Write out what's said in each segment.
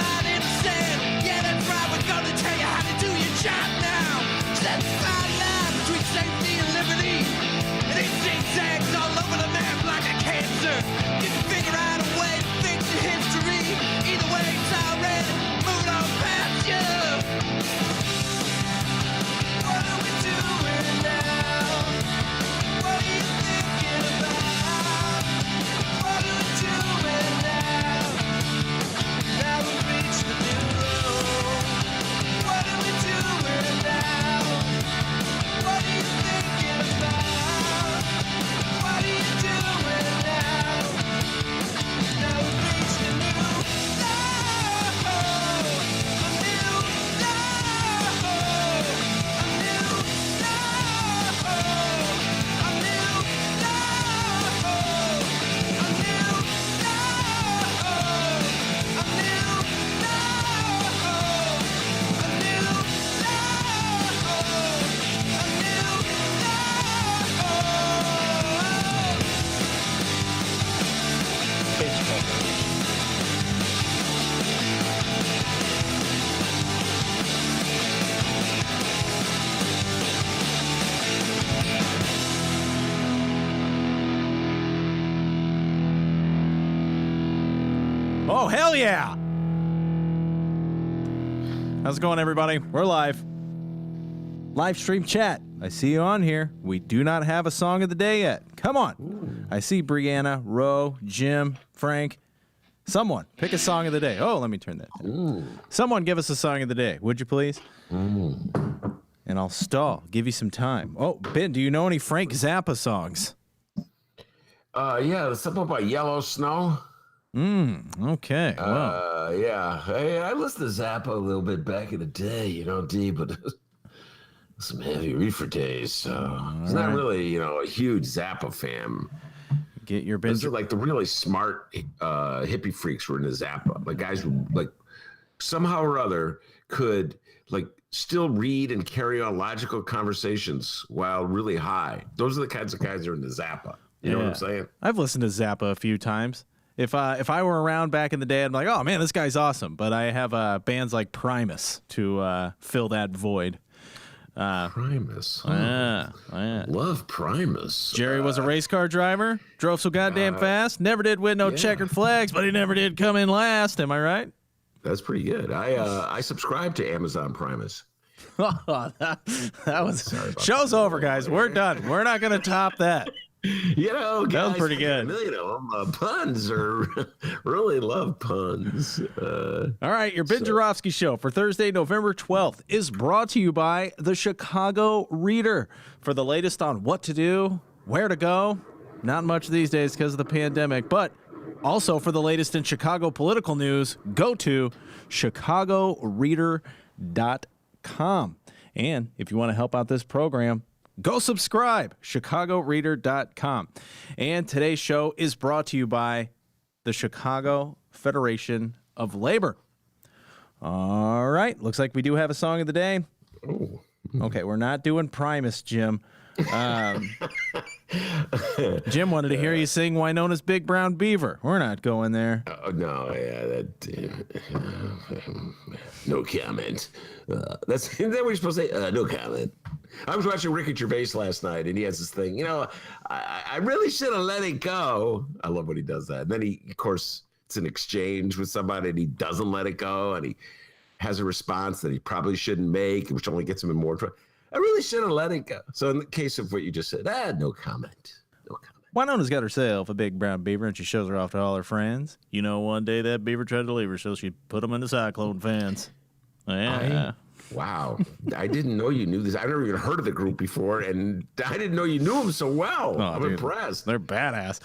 line in the sand. Yeah, that's right, we're gonna tell you how to do your job now. That's the fine line between safety and liberty. And it zigzags all over the map like a cancer. You can figure out a way to fix your history. Either way, it's already moved on past you. What are we doing now? What are you thinking about? What are we doing now? Now we've reached the new road. What are we doing now? What are you thinking about? What are you doing now? Now we've reached the new road. A new road. A new road. A new road. A new road. A new road. A new Oh, hell yeah! How's it going, everybody? We're live. Live stream chat. I see you on here. We do not have a song of the day yet. Come on. Ooh. I see Brianna, Ro, Jim, Frank. Someone, pick a song of the day. Oh, let me turn that down. Someone give us a song of the day, would you please? And I'll stall. Give you some time. Oh, Ben, do you know any Frank Zappa songs? Yeah, something about Yellow Snow. Okay. Well. Yeah. I listened to Zappa a little bit back in the day, you know, D, but some heavy reefer days, so it's not really, a huge Zappa fan. Get your Those are like the really smart hippie freaks who were into Zappa. Like guys who like somehow or other could like still read and carry on logical conversations while really high. Those are the kinds of guys who are into Zappa. You know what I'm saying? I've listened to Zappa a few times. If I were around back in the day, I'm like, oh man, this guy's awesome. But I have bands like Primus to fill that void. Primus. Love Primus. Jerry was a race car driver, drove so goddamn fast, never did win no checkered flags, but he never did come in last. Am I right? That's pretty good. I subscribe to Amazon Primus. that was show's over, guys. We're done. We're not going to top that. Guys, that was pretty good. A million of them. Puns are really love puns. All right, your Ben Joravsky show for Thursday, November 12th is brought to you by the Chicago Reader. For the latest on what to do, where to go, not much these days because of the pandemic, but also for the latest in Chicago political news, go to chicagoreader.com. And if you want to help out this program, go subscribe, chicagoreader.com. And today's show is brought to you by the Chicago Federation of Labor. All right, looks like we do have a song of the day. Oh. Okay, we're not doing Primus, Jim. Jim wanted to hear you sing Winona's Big Brown Beaver. We're not going there. Oh, no, yeah, no comment. That's what you're supposed to say? No comment. I was watching Ricky Gervais last night, and he has this thing, I really should have let it go. I love when he does that. And then he, of course, it's an exchange with somebody, and he doesn't let it go, and he has a response that he probably shouldn't make, which only gets him in more trouble. I really should have let it go. So in the case of what you just said, no comment. No comment. Winona's got herself a big brown beaver, and she shows her off to all her friends. One day that beaver tried to leave her, so she put them in the cyclone fence. Yeah. Wow. I didn't know you knew this. I've never even heard of the group before, and I didn't know you knew them so well. I'm impressed. They're badass.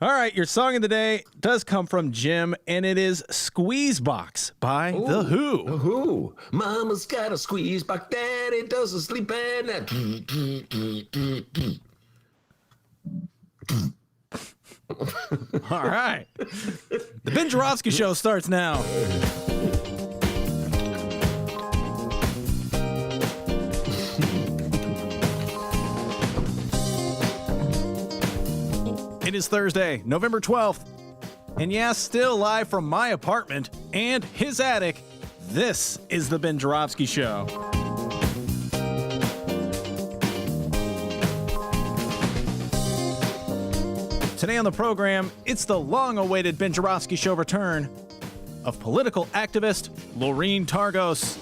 All right, your song of the day does come from Jim, and it is Squeeze Box by The Who. The Who. Mama's got a squeeze box, daddy doesn't sleep at night. All right. The Ben Joravsky Show starts now. It is Thursday, November 12th. And yes, still live from my apartment and his attic. This is the Ben Joravsky Show. Today on the program, it's the long-awaited Ben Joravsky Show return of political activist Loreen Targos.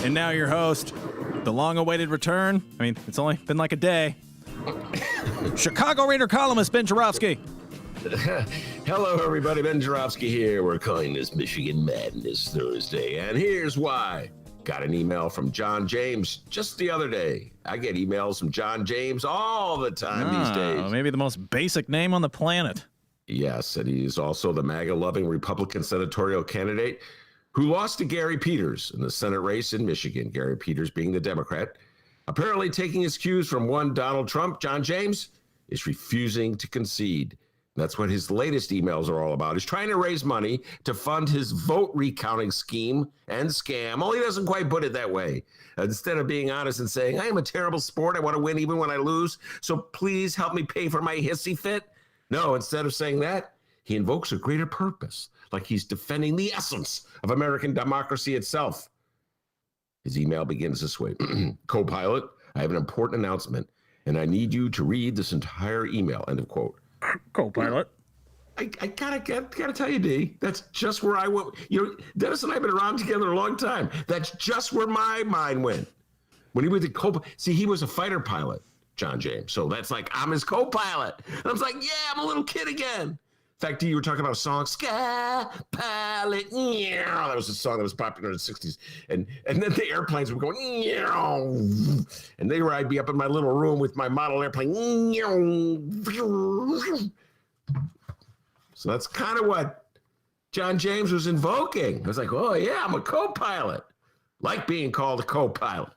And now your host, the long-awaited return. I mean, it's only been like a day. Chicago Reader columnist Ben Joravsky. Hello, everybody. Ben Joravsky here. We're calling this Michigan Madness Thursday, and here's why. Got an email from John James just the other day. I get emails from John James all the time these days. Maybe the most basic name on the planet. Yes, and he's also the MAGA-loving Republican senatorial candidate who lost to Gary Peters in the Senate race in Michigan. Gary Peters being the Democrat. Apparently taking his cues from one Donald Trump, John James is refusing to concede. That's what his latest emails are all about. He's trying to raise money to fund his vote recounting scheme and scam. Only he doesn't quite put it that way. Instead of being honest and saying, I am a terrible sport, I want to win even when I lose, so please help me pay for my hissy fit. No, instead of saying that, he invokes a greater purpose, like he's defending the essence of American democracy itself. His email begins this way. Co-pilot, I have an important announcement, and I need you to read this entire email, end of quote. Co-pilot. I gotta tell you, D, that's just where I went. You know, Dennis and I have been around together a long time. That's just where my mind went. When he was a see, he was a fighter pilot, John James. So that's like, I'm his co-pilot. And I was like, yeah, I'm a little kid again. In fact, you were talking about a song, Sky Pilot, yeah. That was a song that was popular in the 60s. And then the airplanes were going, yeah. And I'd be up in my little room with my model airplane. So that's kind of what John James was invoking. I was like, oh, yeah, I'm a co-pilot. Like being called a co-pilot.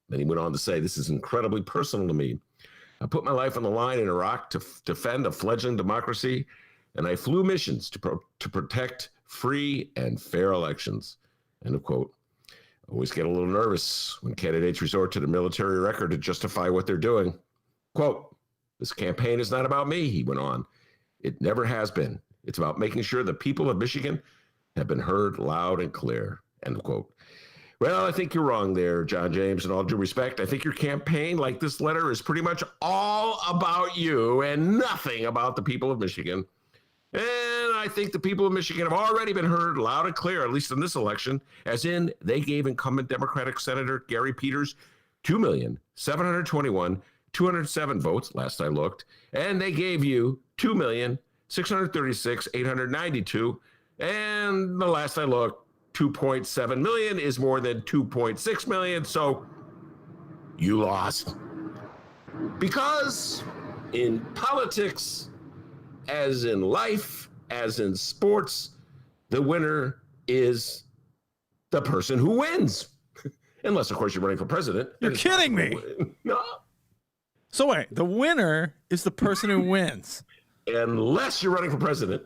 Then he went on to say, this is incredibly personal to me. I put my life on the line in Iraq to defend a fledgling democracy, and I flew missions to protect free and fair elections. End of quote. I always get a little nervous when candidates resort to the military record to justify what they're doing. Quote, this campaign is not about me, he went on. It never has been. It's about making sure the people of Michigan have been heard loud and clear. End of quote. Well, I think you're wrong there, John James, in all due respect. I think your campaign, like this letter, is pretty much all about you and nothing about the people of Michigan. And I think the people of Michigan have already been heard loud and clear, at least in this election, as in they gave incumbent Democratic Senator Gary Peters 2,721,207 votes, last I looked, and they gave you 2,636,892, and the last I looked, 2.7 million is more than 2.6 million, so you lost. Because in politics, as in life, as in sports, the winner is the person who wins. Unless, of course, you're running for president. You're kidding me. No. So wait, the winner is the person who wins. Unless you're running for president.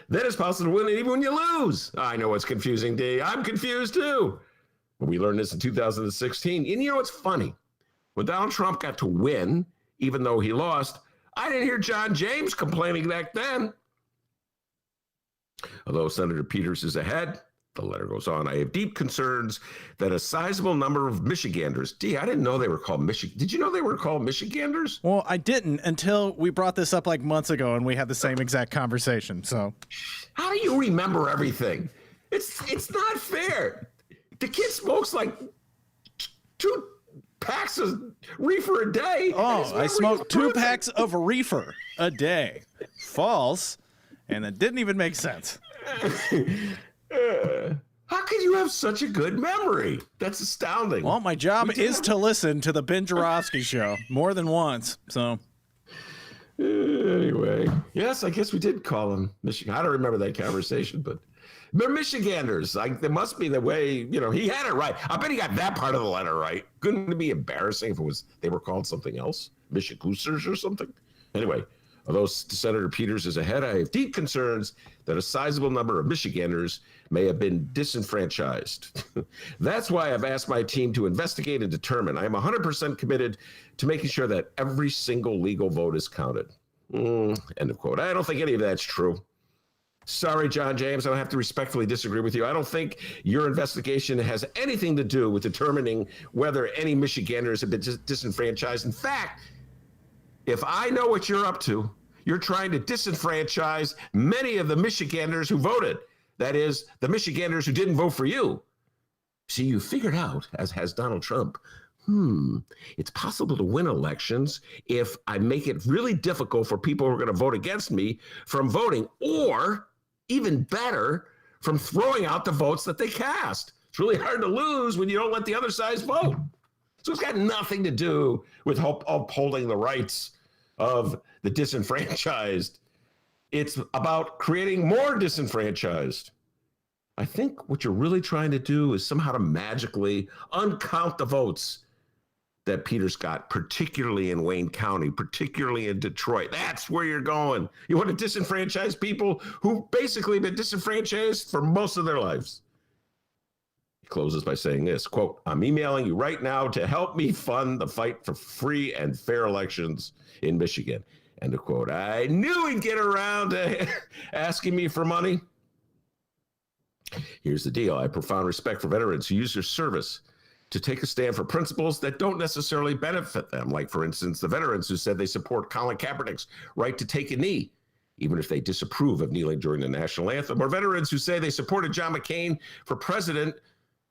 Then it's possible to win even when you lose. I know it's confusing, D. I'm confused too. But we learned this in 2016. And you know what's funny? When Donald Trump got to win, even though he lost, I didn't hear John James complaining back then. Although Senator Peters is ahead, the letter goes on, I have deep concerns that a sizable number of Michiganders, I didn't know they were called Did you know they were called Michiganders? Well, I didn't until we brought this up like months ago and we had the same exact conversation. So how do you remember everything? It's not fair. The kid smokes like 2 packs of reefer a day. Oh, I smoked 2 packs of reefer a day. False. And it didn't even make sense. How could you have such a good memory? That's astounding. Well, my job is to listen to the Ben Joravsky Show more than once. So anyway, yes, I guess we did call them Michigan. I don't remember that conversation, but they're Michiganders. Like, there must be the way, he had it right. I bet he got that part of the letter right. Couldn't it be embarrassing if they were called something else? Michigoosers or something? Anyway, Although Senator Peters is ahead, I have deep concerns that a sizable number of Michiganders may have been disenfranchised. That's why I've asked my team to investigate and determine. I am 100% committed to making sure that every single legal vote is counted. End of quote. I don't think any of that's true. Sorry, John James, I have to respectfully disagree with you. I don't think your investigation has anything to do with determining whether any Michiganders have been disenfranchised. In fact, if I know what you're up to, you're trying to disenfranchise many of the Michiganders who voted. That is, the Michiganders who didn't vote for you. See, you figured out, as has Donald Trump, it's possible to win elections if I make it really difficult for people who are going to vote against me from voting, or even better, from throwing out the votes that they cast. It's really hard to lose when you don't let the other side vote. So it's got nothing to do with upholding the rights of the disenfranchised. It's about creating more disenfranchised. I think what you're really trying to do is somehow to magically uncount the votes that Peters got, particularly in Wayne County, particularly in Detroit. That's where you're going. You want to disenfranchise people who basically been disenfranchised for most of their lives. He closes by saying this, quote, I'm emailing you right now to help me fund the fight for free and fair elections in Michigan. End of quote. I knew he'd get around to asking me for money. Here's the deal. I have profound respect for veterans who use their service to take a stand for principles that don't necessarily benefit them. Like, for instance, the veterans who said they support Colin Kaepernick's right to take a knee, even if they disapprove of kneeling during the national anthem, or veterans who say they supported John McCain for president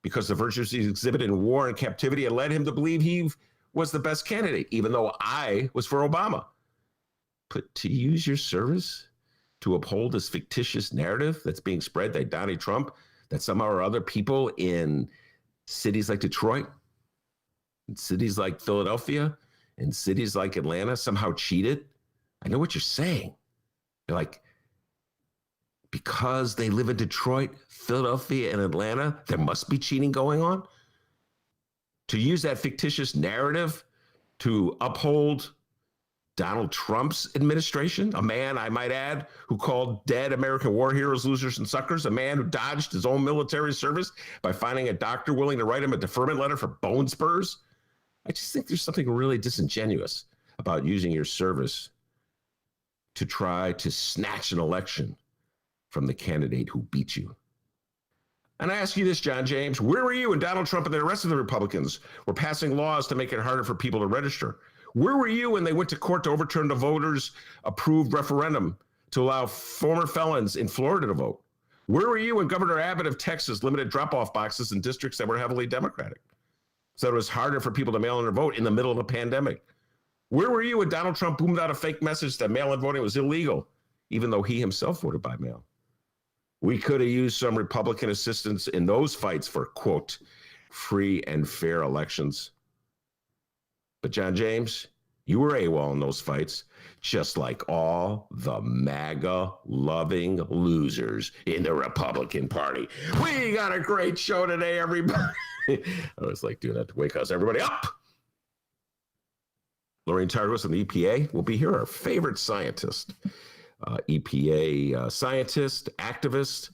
because the virtues he exhibited in war and captivity had led him to believe he was the best candidate, even though I was for Obama. But to use your service to uphold this fictitious narrative that's being spread by Donnie Trump, that somehow or other people in cities like Detroit, in cities like Philadelphia, in cities like Atlanta somehow cheated. I know what you're saying. You're like, because they live in Detroit, Philadelphia, and Atlanta, there must be cheating going on? To use that fictitious narrative to uphold Donald Trump's administration, a man, I might add, who called dead American war heroes losers and suckers, a man who dodged his own military service by finding a doctor willing to write him a deferment letter for bone spurs. I just think there's something really disingenuous about using your service to try to snatch an election from the candidate who beat you. And I ask you this, John James, where were you when Donald Trump and the rest of the Republicans were passing laws to make it harder for people to register? Where were you when they went to court to overturn the voters-approved referendum to allow former felons in Florida to vote? Where were you when Governor Abbott of Texas limited drop-off boxes in districts that were heavily Democratic, so it was harder for people to mail in their vote in the middle of a pandemic? Where were you when Donald Trump boomed out a fake message that mail-in voting was illegal, even though he himself voted by mail? We could have used some Republican assistance in those fights for, quote, free and fair elections. But John James, you were AWOL in those fights, just like all the MAGA-loving losers in the Republican Party. We got a great show today, everybody. I always like doing that to wake us everybody up. Loreen Targos and the EPA will be here, our favorite scientist. EPA scientist, activist,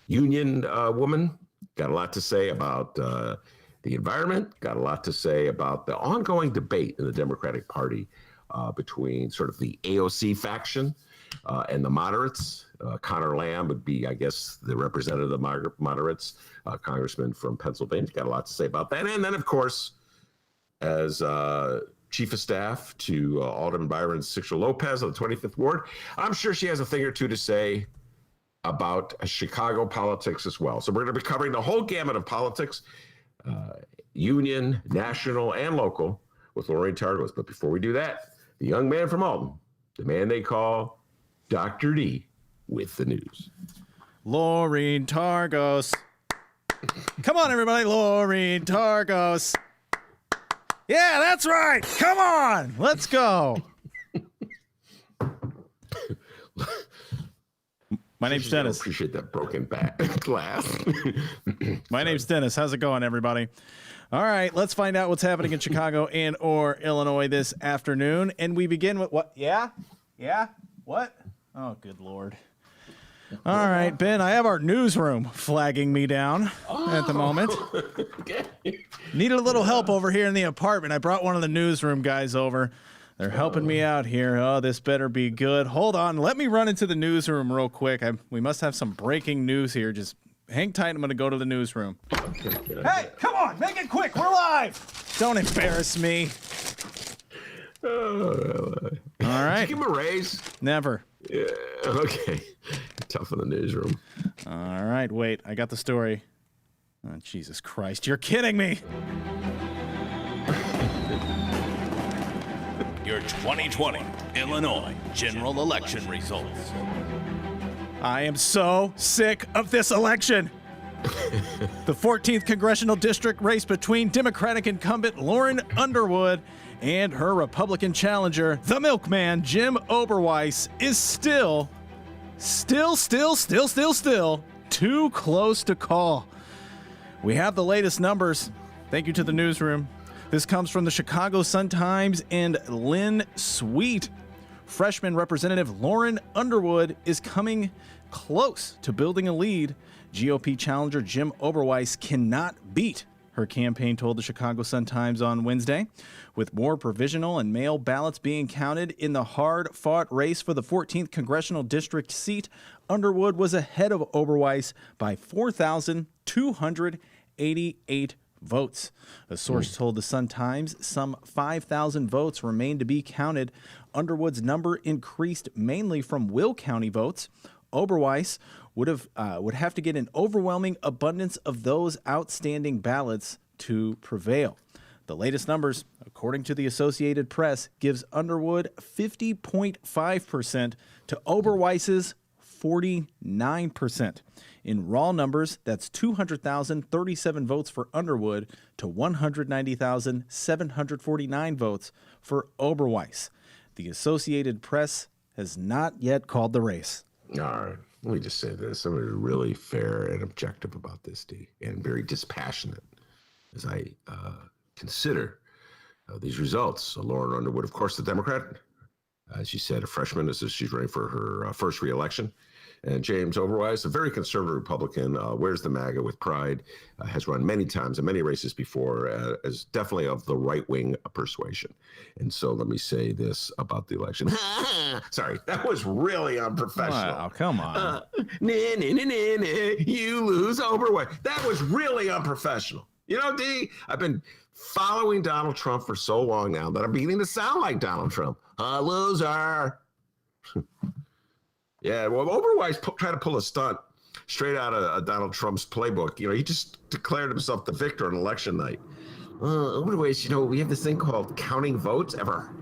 union woman. Got a lot to say about the environment, got a lot to say about the ongoing debate in the Democratic Party between sort of the AOC faction and the moderates. Connor Lamb would be, I guess, the representative of the moderates, congressman from Pennsylvania. Got a lot to say about that. And then, of course, as chief of staff to Alderman Byron Sixer Lopez of the 25th Ward, I'm sure she has a thing or two to say about Chicago politics as well. So we're going to be covering the whole gamut of politics, union, national, and local, with Loreen Targos. But before we do that, the young man from Alton, the man they call Dr. D, with the news. Loreen Targos. Come on, everybody. Loreen Targos. Yeah, that's right. Come on. Let's go. My name's Dennis. I appreciate that broken back glass. My name's Dennis. How's it going, everybody? All right, let's find out what's happening in Chicago and or Illinois this afternoon. And we begin with what? Yeah? Yeah? What? Oh, good Lord. All right, Ben, I have our newsroom flagging me down at the moment. Okay. Needed a little help over here in the apartment. I brought one of the newsroom guys over. They're helping me out here. Oh, this better be good. Hold on. Let me run into the newsroom real quick. We must have some breaking news here. Just hang tight. I'm going to go to the newsroom. Hey, come on. Make it quick. We're live. Don't embarrass me. All right. Did you give him a raise? Never. Yeah. Okay. Tough in the newsroom. All right. Wait. I got the story. Oh, Jesus Christ. You're kidding me. Your 2020 Illinois general election results. I am so sick of this election. The 14th congressional district race between Democratic incumbent Loreen Underwood and her Republican challenger, the milkman, Jim Oberweis, is still too close to call. We have the latest numbers. Thank you to the newsroom. This comes from the Chicago Sun-Times and Lynn Sweet. Freshman Representative Loreen Underwood is coming close to building a lead. GOP challenger Jim Oberweis cannot beat, her campaign told the Chicago Sun-Times on Wednesday. With more provisional and mail ballots being counted in the hard-fought race for the 14th congressional district seat, Underwood was ahead of Oberweis by 4,288 votes. A source told the Sun-Times some 5,000 votes remain to be counted. Underwood's number increased mainly from Will County votes. Oberweis would have to get an overwhelming abundance of those outstanding ballots to prevail. The latest numbers, according to the Associated Press, gives Underwood 50.5% to Oberweis's 49%. In raw numbers, that's 200,037 votes for Underwood to 190,749 votes for Oberweis. The Associated Press has not yet called the race. All right. Let me just say this. I'm really fair and objective about this, D, and very dispassionate as I consider these results. Loreen Underwood, of course, the Democrat. As she said, a freshman, as she's running for her first reelection. And James Oberweis, a very conservative Republican, wears the MAGA with pride, has run many times in many races before, is definitely of the right-wing persuasion. And so let me say this about the election. Sorry, that was really unprofessional. Wow, come on. You lose Oberweis. That was really unprofessional. You know, D, I've been following Donald Trump for so long now that I'm beginning to sound like Donald Trump. A loser. Yeah, well, Oberweis tried to pull a stunt straight out of Donald Trump's playbook. You know, he just declared himself the victor on election night. Oberweis, you know, we have this thing called counting votes. Ever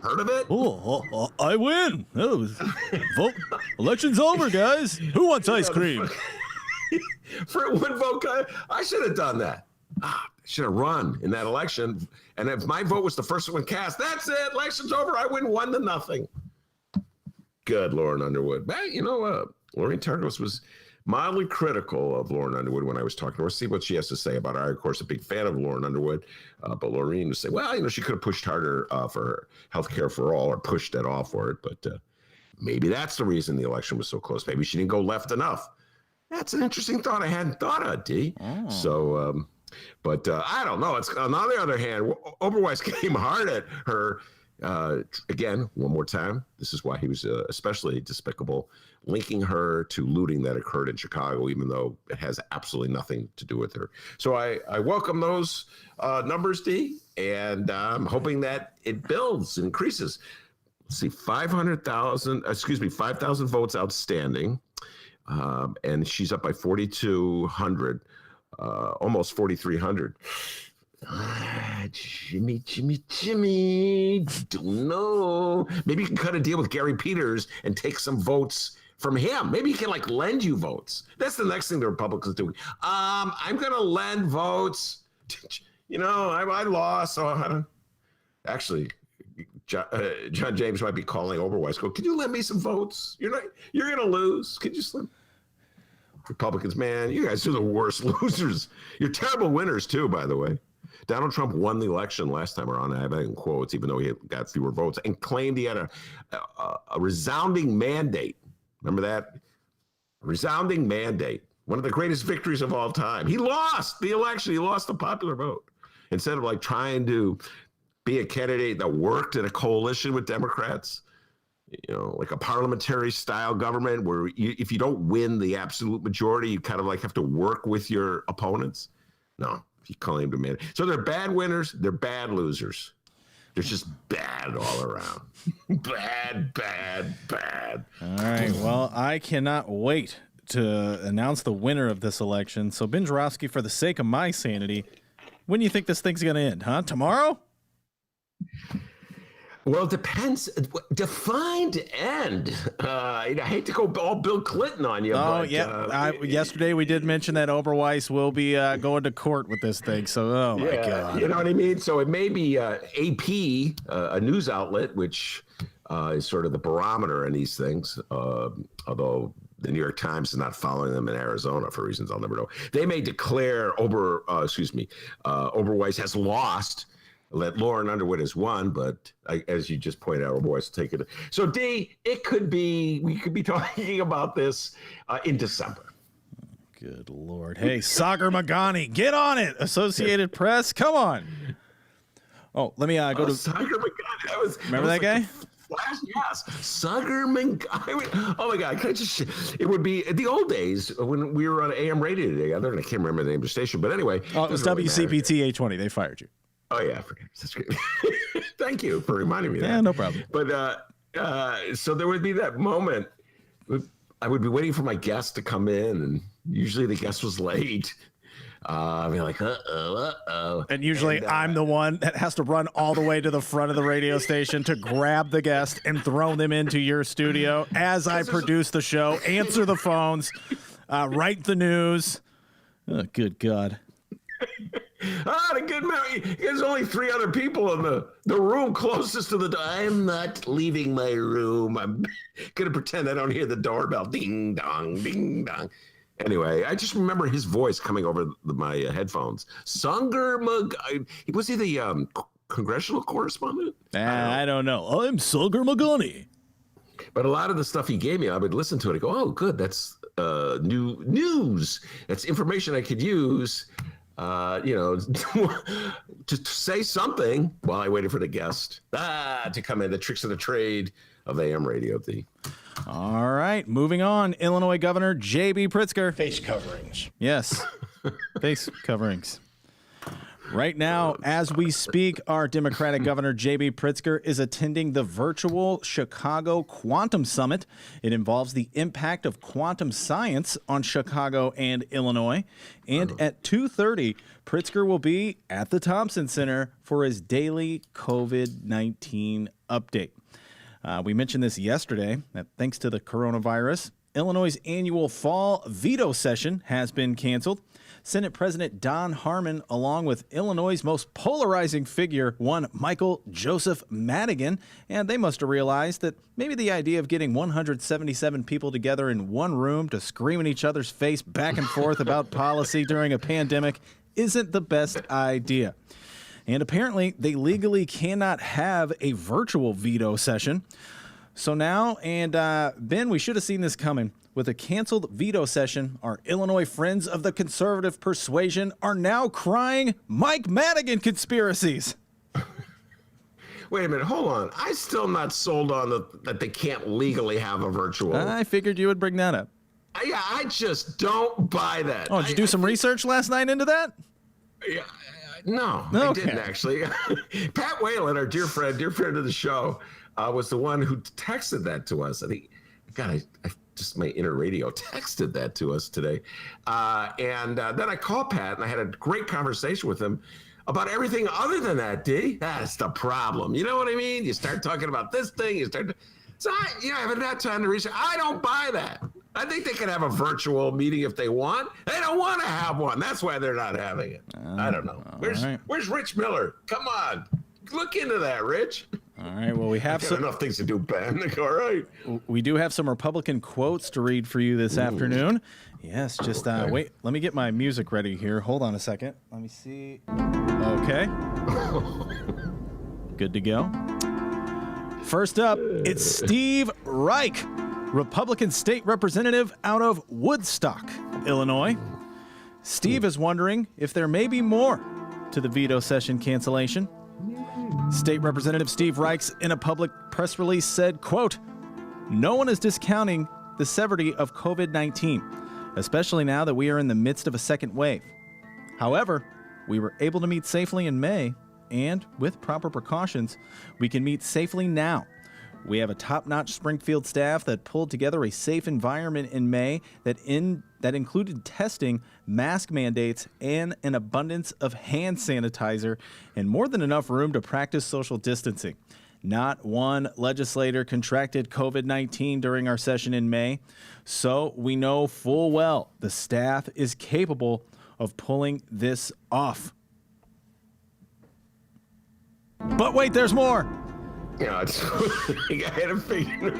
heard of it? Oh, I win. Vote. Election's over, guys. Who wants ice cream? For one vote, I should have done that. I should have run in that election. And if my vote was the first one cast, that's it. Election's over. I win 1-0. Good, Loreen Underwood. But, you know, Loreen Targos was mildly critical of Loreen Underwood when I was talking to her. See what she has to say about her. I, of course, a big fan of Loreen Underwood. But Loreen was saying, well, you know, she could have pushed harder for health care for all or pushed it off for it. But maybe that's the reason the election was so close. Maybe she didn't go left enough. That's an interesting thought I hadn't thought of, D. Oh. So, but I don't know. It's on the other hand, Oberweis came hard at her. Again, one more time, this is why he was especially despicable, linking her to looting that occurred in Chicago, even though it has absolutely nothing to do with her. So I welcome those numbers, D, and I'm hoping that it builds, increases. Let's see, 5,000 votes outstanding, and she's up by 4,200, almost 4,300. Jimmy, don't know. Maybe you can cut a deal with Gary Peters and take some votes from him. Maybe he can like lend you votes. That's the next thing the Republicans do. I'm gonna lend votes. You know, I lost, so I don't. Actually, John James might be calling Oberweis. Go, can you lend me some votes? You're gonna lose. Could you lend? Republicans, man, you guys are the worst losers. You're terrible winners too, by the way. Donald Trump won the election last time around. I have that in quotes, even though he got fewer votes, and claimed he had a resounding mandate. Remember that? Resounding mandate. One of the greatest victories of all time. He lost the election. He lost the popular vote. Instead of like trying to be a candidate that worked in a coalition with Democrats, like a parliamentary style government where if you don't win the absolute majority, you kind of like have to work with your opponents. No, he claimed a mandate. So they're bad winners. They're bad losers. They're just bad all around. Bad, bad, bad. All right. Well, I cannot wait to announce the winner of this election. So, Ben Joravsky, for the sake of my sanity, when do you think this thing's going to end? Tomorrow? Well, it depends. Defined end. I hate to go all Bill Clinton on you. Oh, but, yeah. Yesterday we did mention that Oberweis will be going to court with this thing. So, oh, my God. You know what I mean? So it may be AP, a news outlet, which is sort of the barometer in these things, although the New York Times is not following them in Arizona for reasons I'll never know. They may declare Oberweis has lost. Let Loreen Underwood has won, but as you just pointed out, Oberweis will take it. So, D, we could be talking about this in December. Good Lord. Hey, Sagar Magani, get on it. Associated Press, come on. Oh, let me go to Sagar Magani. Remember that guy? Flash, yes. Sagar Magani. Oh, my God. It would be the old days when we were on AM radio together, and I can't remember the name of the station, but anyway. Oh, it was WCPT 820. They fired you. Oh, yeah, I forgot. That's great. Thank you for reminding me of that. Yeah, no problem. But so there would be that moment. I would be waiting for my guest to come in, and usually the guest was late. I'd be like, uh-oh. And usually I'm the one that has to run all the way to the front of the radio station to grab the guest and throw them into your studio as I produce the show, answer the phones, write the news. Oh, good God. The good memory. There's only 3 other people in the room closest to the door. I'm not leaving my room. I'm going to pretend I don't hear the doorbell. Ding, dong, ding, dong. Anyway, I just remember his voice coming over my headphones. Sagar Magani. Was he the congressional correspondent? I don't know. I'm Sagar Magani. But a lot of the stuff he gave me, I would listen to it and go, oh, good. That's new news. That's information I could use. To say something while I waited for the guest to come in. The tricks of the trade of AM radio. All right, moving on. Illinois Governor J.B. Pritzker. Face coverings. Yes, face coverings. Right now, as we speak, our Democratic Governor J.B. Pritzker is attending the virtual Chicago Quantum Summit. It involves the impact of quantum science on Chicago and Illinois. And at 2:30, Pritzker will be at the Thompson Center for his daily COVID-19 update. We mentioned this yesterday, that thanks to the coronavirus, Illinois' annual fall veto session has been canceled. Senate President Don Harmon, along with Illinois' most polarizing figure, one Michael Joseph Madigan, and they must have realized that maybe the idea of getting 177 people together in one room to scream in each other's face back and forth about policy during a pandemic isn't the best idea. And apparently, they legally cannot have a virtual veto session. So now, and Ben, we should have seen this coming. With a canceled veto session, our Illinois friends of the conservative persuasion are now crying Mike Madigan conspiracies. Wait a minute, hold on. I'm still not sold on that they can't legally have a virtual. I figured you would bring that up. Yeah, I just don't buy that. Oh, did you do some research last night into that? Yeah, no, Okay. I didn't actually. Pat Whalen, our dear friend of the show, was the one who texted that to us. I think, God, I just my inner radio texted that to us today. And then I called Pat and I had a great conversation with him about everything other than that, D. That's the problem. You know what I mean? You start talking about this thing, so I haven't had time to research. I don't buy that. I think they can have a virtual meeting if they want. They don't want to have one. That's why they're not having it. I don't know. Where's Rich Miller? Come on. Look into that, Rich. All right, well, we have enough things to do, Ben. All right. We do have some Republican quotes to read for you this afternoon. Yes, just wait. Let me get my music ready here. Hold on a second. Let me see. Okay. Good to go. First up, it's Steve Reich, Republican state representative out of Woodstock, Illinois. Steve is wondering if there may be more to the veto session cancellation. State Representative Steve Reich, in a public press release, said, quote, "No one is discounting the severity of COVID-19, especially now that we are in the midst of a second wave. However, we were able to meet safely in May, and with proper precautions, we can meet safely now. We have a top-notch Springfield staff that pulled together a safe environment in May that included testing, mask mandates, and an abundance of hand sanitizer, and more than enough room to practice social distancing. Not one legislator contracted COVID-19 during our session in May, so we know full well the staff is capable of pulling this off." But wait, there's more. Yeah, I had a figure.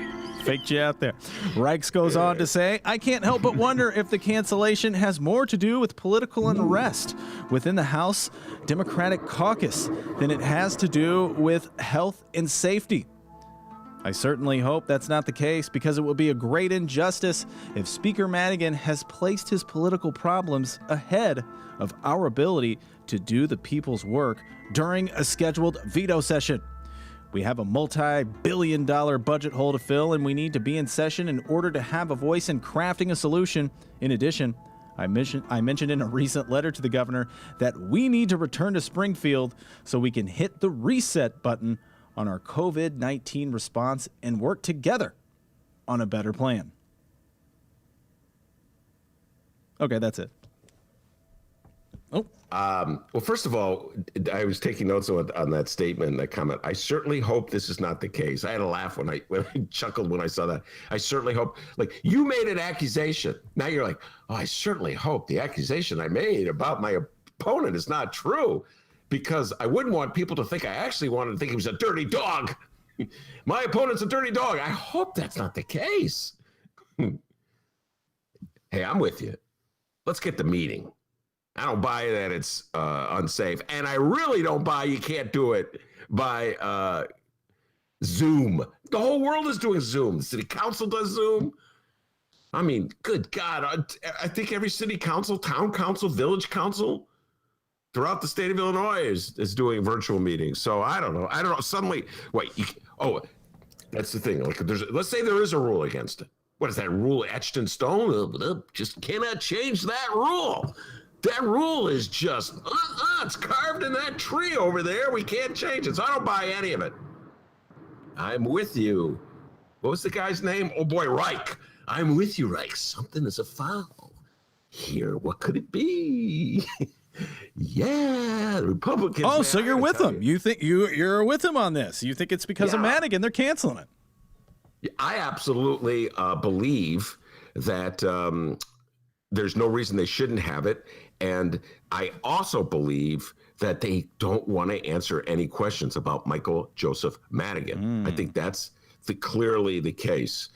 Faked you out there. Reichs goes on to say, "I can't help but wonder if the cancellation has more to do with political unrest within the House Democratic caucus than it has to do with health and safety. I certainly hope that's not the case, because it would be a great injustice if Speaker Madigan has placed his political problems ahead of our ability to do the people's work during a scheduled veto session. We have a multi-billion-dollar budget hole to fill, and we need to be in session in order to have a voice in crafting a solution. In addition, I mentioned in a recent letter to the governor that we need to return to Springfield so we can hit the reset button on our COVID-19 response and work together on a better plan." Okay, that's it. Oh. Well, first of all, I was taking notes on that statement, that comment. I certainly hope this is not the case. I had a laugh when I chuckled when I saw that. I certainly hope, like, you made an accusation. Now you're like, oh, I certainly hope the accusation I made about my opponent is not true, because I wouldn't want people to think I actually wanted to think he was a dirty dog. My opponent's a dirty dog. I hope that's not the case. Hey, I'm with you. Let's get the meeting. I don't buy that it's unsafe. And I really don't buy you can't do it by Zoom. The whole world is doing Zoom. The city council does Zoom. I mean, good God. I think every city council, town council, village council throughout the state of Illinois is doing virtual meetings. So I don't know. Suddenly, wait. That's the thing. Like, let's say there is a rule against it. What is that rule etched in stone? Just cannot change that rule. That rule is just, it's carved in that tree over there. We can't change it. So I don't buy any of it. I'm with you. What was the guy's name? Oh boy, Reich. I'm with you, Reich. Something is afoul here. What could it be? Yeah, the Republicans. Oh, so you're with them. You think you're with him on this. You think it's because of Madigan they're canceling it. I absolutely believe that there's no reason they shouldn't have it. And I also believe that they don't want to answer any questions about Michael Joseph Madigan. I think that's clearly the case.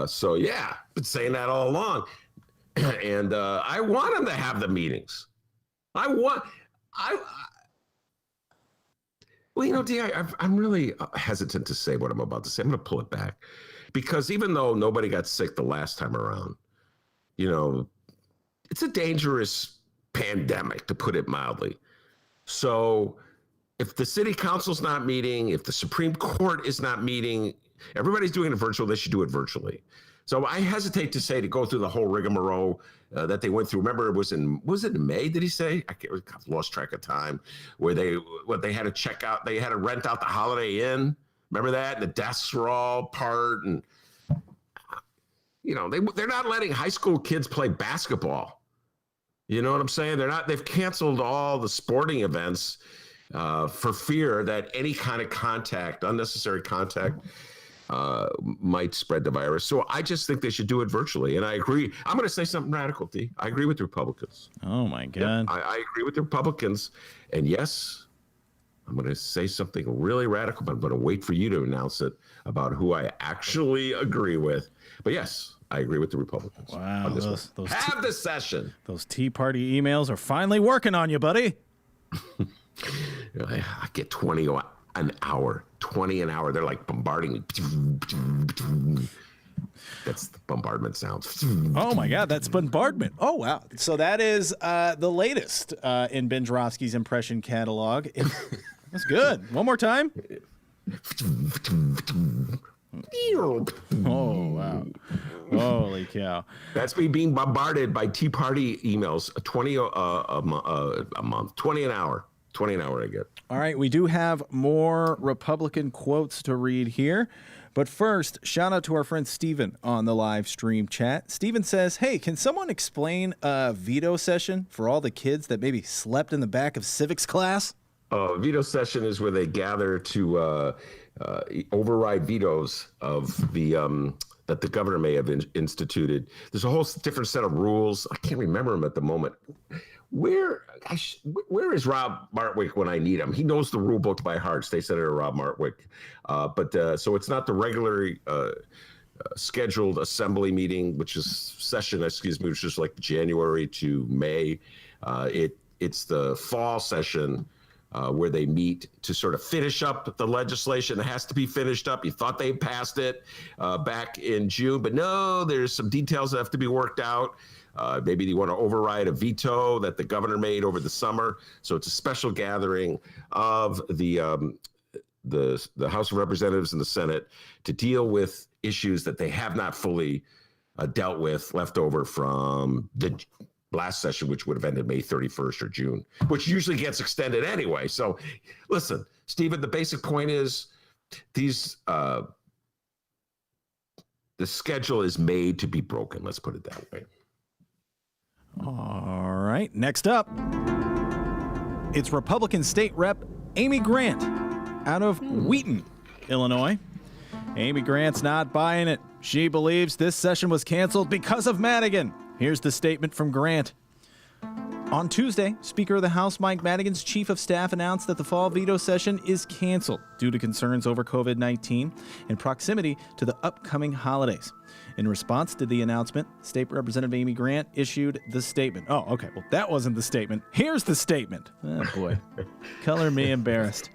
So, yeah, been saying that all along. And I want them to have the meetings. Well, you know, D, I'm really hesitant to say what I'm about to say. I'm going to pull it back. Because even though nobody got sick the last time around, you know, it's a dangerous pandemic, to put it mildly. So if the city council's not meeting, if the Supreme Court is not meeting, everybody's doing it virtual, they should do it virtually. So I hesitate to go through the whole rigmarole that they went through. Remember, was it in May, did he say? I've lost track of time, where they had to check out, they had to rent out the Holiday Inn. Remember that? And the desks were all apart, and you know, they're not letting high school kids play basketball. You know what I'm saying? They've canceled all the sporting events for fear that any kind of unnecessary contact might spread the virus. So I just think they should do it virtually. And I agree. I'm going to say something radical, D. I agree with the Republicans. Oh my God. Yeah, I agree with the Republicans. And yes, I'm going to say something really radical, but I'm going to wait for you to announce it about who I actually agree with. But yes, I agree with the Republicans. Wow, on this one. Have the session. Those Tea Party emails are finally working on you, buddy. I get 20 an hour. 20 an hour. They're like bombarding me. That's the bombardment sounds. Oh my God, that's bombardment. Oh wow. So that is the latest in Ben Joravsky's impression catalog. That's good. One more time. Oh wow. Holy cow. That's me being bombarded by Tea Party emails. 20 a month. 20 an hour. 20 an hour I get. All right, we do have more Republican quotes to read here. But first, shout out to our friend Steven on the live stream chat. Steven says, hey, can someone explain a veto session for all the kids that maybe slept in the back of civics class? Veto session is where they gather to override vetoes of the that the governor may have instituted. There's a whole different set of rules. I can't remember them at the moment. Where is Rob Martwick when I need him? He knows the rule book by heart. State Senator Rob Martwick. So it's not the regularly scheduled assembly meeting, which is like January to May. It's the fall session where they meet to sort of finish up the legislation that has to be finished up. You thought they passed it back in June, but no, there's some details that have to be worked out. Maybe they want to override a veto that the governor made over the summer. So it's a special gathering of the House of Representatives and the Senate to deal with issues that they have not fully dealt with, left over from the last session, which would have ended May 31st or June, which usually gets extended anyway. So listen, Stephen, the basic point is the schedule is made to be broken. Let's put it that way. All right, next up, it's Republican State Rep Amy Grant out of Wheaton, Illinois. Amy Grant's not buying it. She believes this session was canceled because of Madigan. Here's the statement from Grant. On Tuesday, Speaker of the House Mike Madigan's chief of staff announced that the fall veto session is canceled due to concerns over COVID-19 and proximity to the upcoming holidays. In response to the announcement, State Representative Amy Grant issued the statement. Oh, okay. Well, that wasn't the statement. Here's the statement. Oh, boy. Color me embarrassed.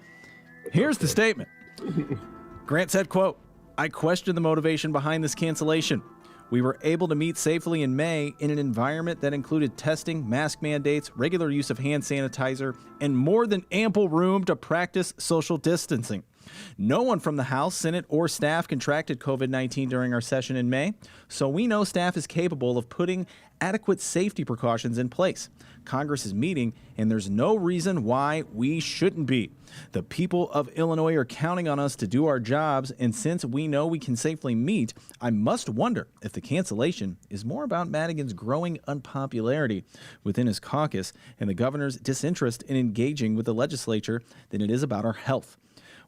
Here's the statement. Grant said, quote, I question the motivation behind this cancellation. We were able to meet safely in May in an environment that included testing, mask mandates, regular use of hand sanitizer, and more than ample room to practice social distancing. No one from the House, Senate, or staff contracted COVID-19 during our session in May, so we know staff is capable of putting adequate safety precautions in place. Congress is meeting, and there's no reason why we shouldn't be. The people of Illinois are counting on us to do our jobs, and since we know we can safely meet, I must wonder if the cancellation is more about Madigan's growing unpopularity within his caucus and the governor's disinterest in engaging with the legislature than it is about our health.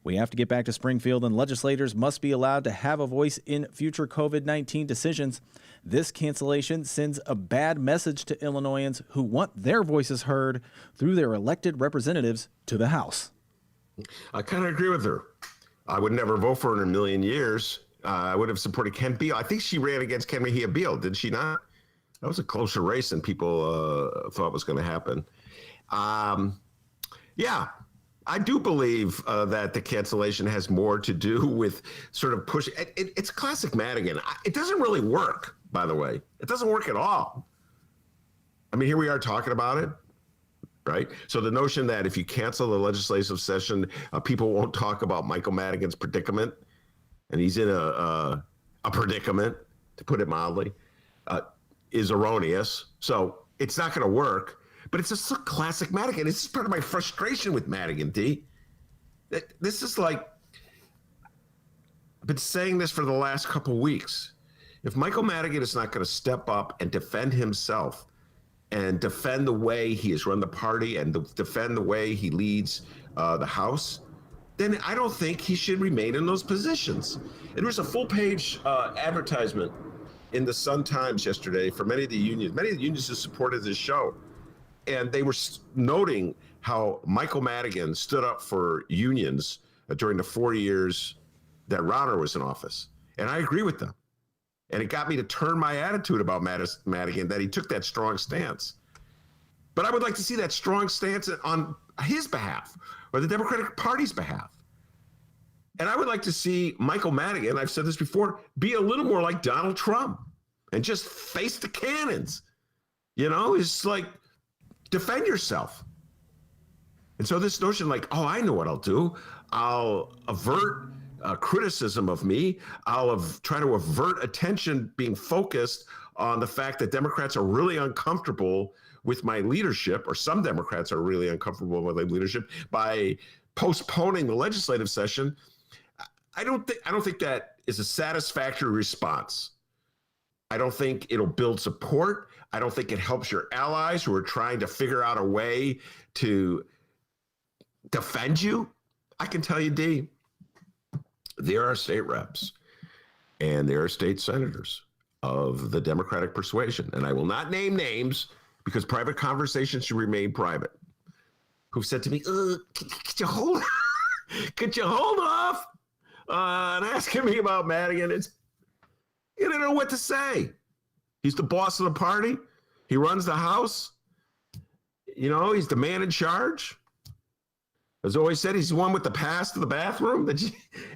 We have to get back to Springfield, and legislators must be allowed to have a voice in future COVID-19 decisions. This cancellation sends a bad message to Illinoisans who want their voices heard through their elected representatives to the House. I kind of agree with her. I would never vote for her in a million years. I would have supported Ken Beal. I think she ran against Ken Mejia Beal, did she not? That was a closer race than people thought was going to happen. Yeah. I do believe that the cancellation has more to do with sort of push. It's classic Madigan. It doesn't really work, by the way. It doesn't work at all. I mean, here we are talking about it, right? So the notion that if you cancel the legislative session, people won't talk about Michael Madigan's predicament, and he's in a predicament, to put it mildly, is erroneous. So it's not going to work. But it's just a classic Madigan. This is part of my frustration with Madigan, D. This is like, I've been saying this for the last couple weeks. If Michael Madigan is not going to step up and defend himself and defend the way he has run the party and defend the way he leads the House, then I don't think he should remain in those positions. There was a full-page advertisement in the Sun-Times yesterday for many of the unions who supported this show. And they were noting how Michael Madigan stood up for unions during the 4 years that Rauner was in office. And I agree with them. And it got me to turn my attitude about Madigan, that he took that strong stance. But I would like to see that strong stance on his behalf or the Democratic Party's behalf. And I would like to see Michael Madigan, I've said this before, be a little more like Donald Trump and just face the cannons. You know, it's like, defend yourself. And so this notion like, oh, I know what I'll do. I'll avert criticism of me. I'll try to avert attention being focused on the fact that Democrats are really uncomfortable with my leadership, or some Democrats are really uncomfortable with my leadership, by postponing the legislative session. I don't think that is a satisfactory response. I don't think it'll build support. I don't think it helps your allies who are trying to figure out a way to defend you. I can tell you, D, there are state reps and there are state senators of the Democratic persuasion, and I will not name names because private conversations should remain private, who've said to me, could you hold off on asking me about Madigan? You don't know what to say. He's the boss of the party. He runs the House. You know, he's the man in charge. As always said, he's the one with the pass to the bathroom.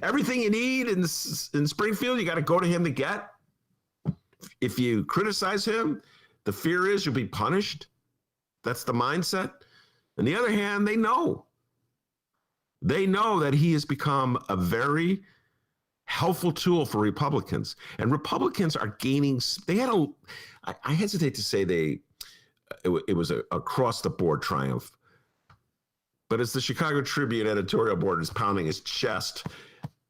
Everything you need in Springfield, you got to go to him to get. If you criticize him, the fear is you'll be punished. That's the mindset. On the other hand, they know that he has become a very helpful tool for Republicans. And Republicans are gaining, I hesitate to say it was a across the board triumph. But as the Chicago Tribune editorial board is pounding his chest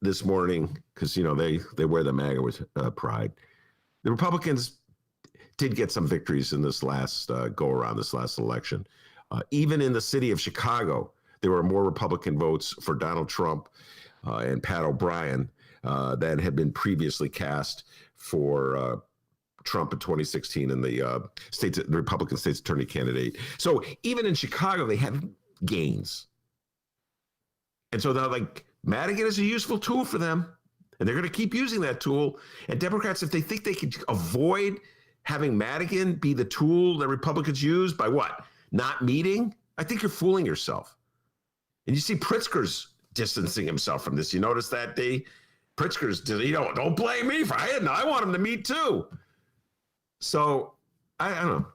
this morning, because, you know, they wear the MAGA with pride, the Republicans did get some victories in this last go-around, this last election. Even in the city of Chicago, there were more Republican votes for Donald Trump and Pat O'Brien than had been previously cast for Trump in 2016 and the Republican state's attorney candidate. So even in Chicago, they had gains. And so they're like, Madigan is a useful tool for them, and they're going to keep using that tool. And Democrats, if they think they could avoid having Madigan be the tool that Republicans use by what? Not meeting? I think you're fooling yourself. And you see Pritzker's distancing himself from this. You notice that, D? Pritzker's, don't blame me for I want him to meet too. So I don't know.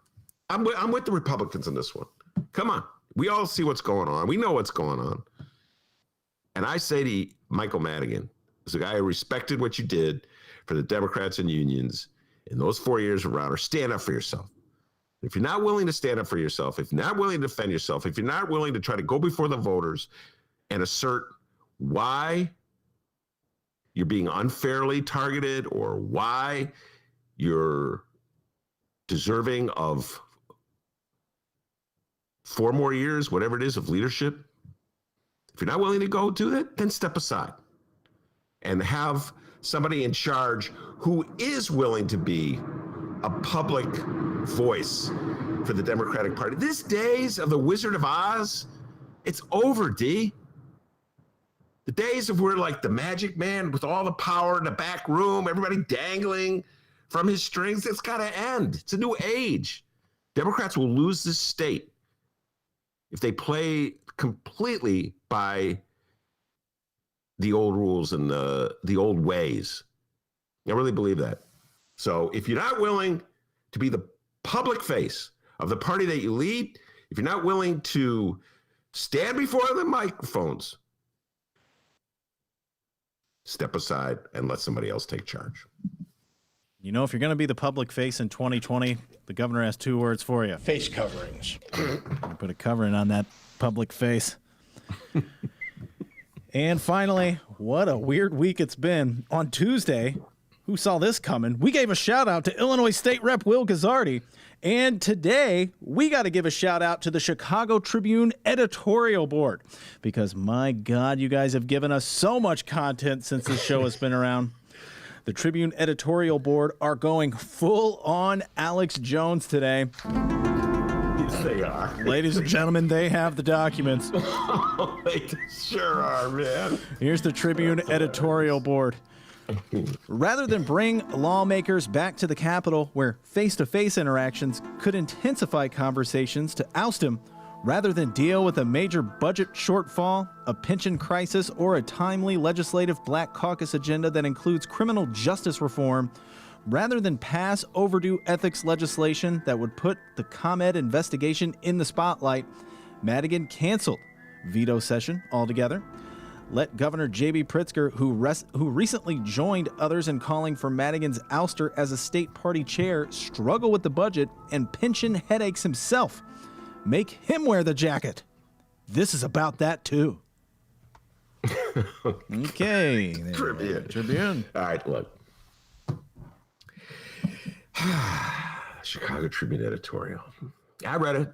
I'm with the Republicans on this one. Come on. We all see what's going on. We know what's going on. And I say to Michael Madigan, as a guy who respected what you did for the Democrats and unions in those 4 years around, or stand up for yourself. If you're not willing to stand up for yourself, if you're not willing to defend yourself, if you're not willing to try to go before the voters and assert why you're being unfairly targeted or why you're deserving of 4 more years, whatever it is, of leadership, if you're not willing to go do that, then step aside and have somebody in charge who is willing to be a public voice for the Democratic Party. These days of the Wizard of Oz, it's over, D. The days of where like the magic man with all the power in the back room, everybody dangling from his strings, it's got to end. It's a new age. Democrats will lose this state if they play completely by the old rules and the old ways. I really believe that. So if you're not willing to be the public face of the party that you lead, if you're not willing to stand before the microphones, step aside and let somebody else take charge. You know, if you're going to be the public face in 2020, the governor has 2 words for you. Face coverings. Put a covering on that public face. And finally, what a weird week it's been. On Tuesday, who saw this coming? We gave a shout out to Illinois State Rep Will Gazzardi. And today, we got to give a shout out to the Chicago Tribune editorial board. Because my God, you guys have given us so much content since this show has been around. The Tribune editorial board are going full on Alex Jones today. Yes, they are. Ladies and gentlemen, they have the documents. They sure are, man. Here's the Tribune editorial board. Rather than bring lawmakers back to the Capitol where face-to-face interactions could intensify conversations to oust him, rather than deal with a major budget shortfall, a pension crisis, or a timely legislative Black Caucus agenda that includes criminal justice reform, rather than pass overdue ethics legislation that would put the ComEd investigation in the spotlight, Madigan canceled veto session altogether. Let Governor J.B. Pritzker, who recently joined others in calling for Madigan's ouster as a state party chair, struggle with the budget and pension headaches himself. Make him wear the jacket. This is about that, too. Okay. Tribune. All right, look. Chicago Tribune editorial. I read it.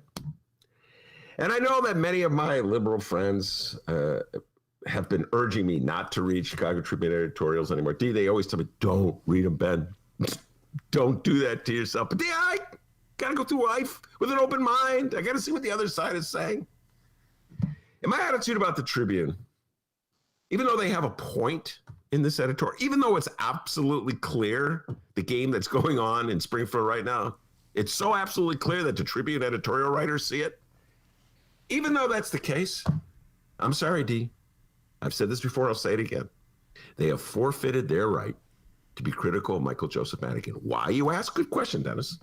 And I know that many of my liberal friends have been urging me not to read Chicago Tribune editorials anymore. They always tell me, don't read them, Ben. Don't do that to yourself. But I got to go through life with an open mind. I got to see what the other side is saying. And my attitude about the Tribune, even though they have a point in this editorial, even though it's absolutely clear, the game that's going on in Springfield right now, it's so absolutely clear that the Tribune editorial writers see it. Even though that's the case, I'm sorry, D. I've said this before, I'll say it again. They have forfeited their right to be critical of Michael Joseph Madigan. Why, you ask? Good question, Dennis.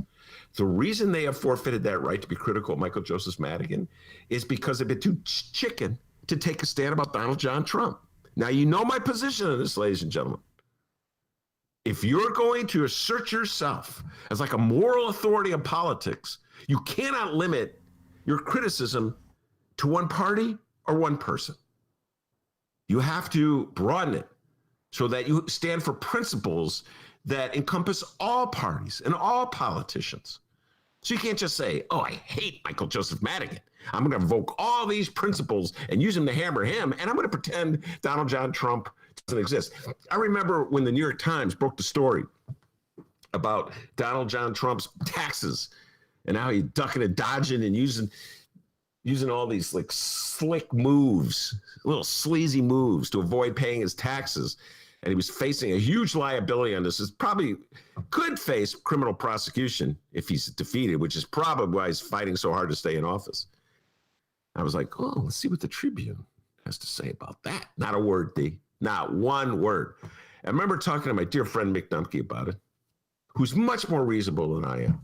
The reason they have forfeited that right to be critical of Michael Joseph Madigan is because they've been too chicken to take a stand about Donald John Trump. Now, you know my position on this, ladies and gentlemen. If you're going to assert yourself as like a moral authority in politics, you cannot limit your criticism to one party or one person. You have to broaden it so that you stand for principles that encompass all parties and all politicians. So you can't just say, oh, I hate Michael Joseph Madigan. I'm going to invoke all these principles and use them to hammer him, and I'm going to pretend Donald John Trump doesn't exist. I remember when the New York Times broke the story about Donald John Trump's taxes and how he's ducking and dodging and using all these like slick moves, little sleazy moves to avoid paying his taxes. And he was facing a huge liability on this. He probably could face criminal prosecution if he's defeated, which is probably why he's fighting so hard to stay in office. I was like, oh, let's see what the Tribune has to say about that. Not a word, D. Not one word. I remember talking to my dear friend Mick Dumke about it, who's much more reasonable than I am.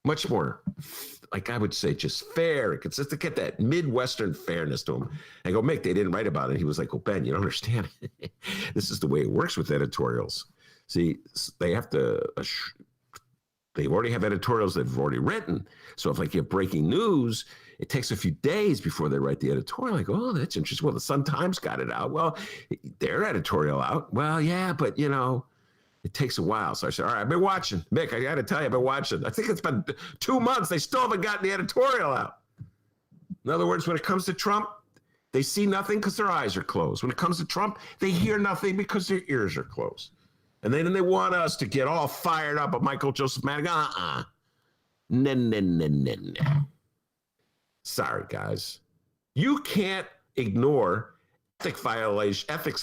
Much more, like I would say, just fair and consistent. Get that Midwestern fairness to him. I go, Mick, they didn't write about it. He was like, well, Ben, you don't understand. This is the way it works with editorials. See, they already have editorials they've already written. So if like you have breaking news, it takes a few days before they write the editorial. I go, oh, that's interesting. Well, the Sun-Times got it out. Well, their editorial out. Well, yeah, but you know, it takes a while. So I said, all right, I've been watching. Mick, I got to tell you, I've been watching. I think it's been 2 months. They still haven't gotten the editorial out. In other words, when it comes to Trump, they see nothing because their eyes are closed. When it comes to Trump, they hear nothing because their ears are closed. And then they want us to get all fired up at Michael Joseph Madigan. No. Sorry, guys. You can't ignore ethics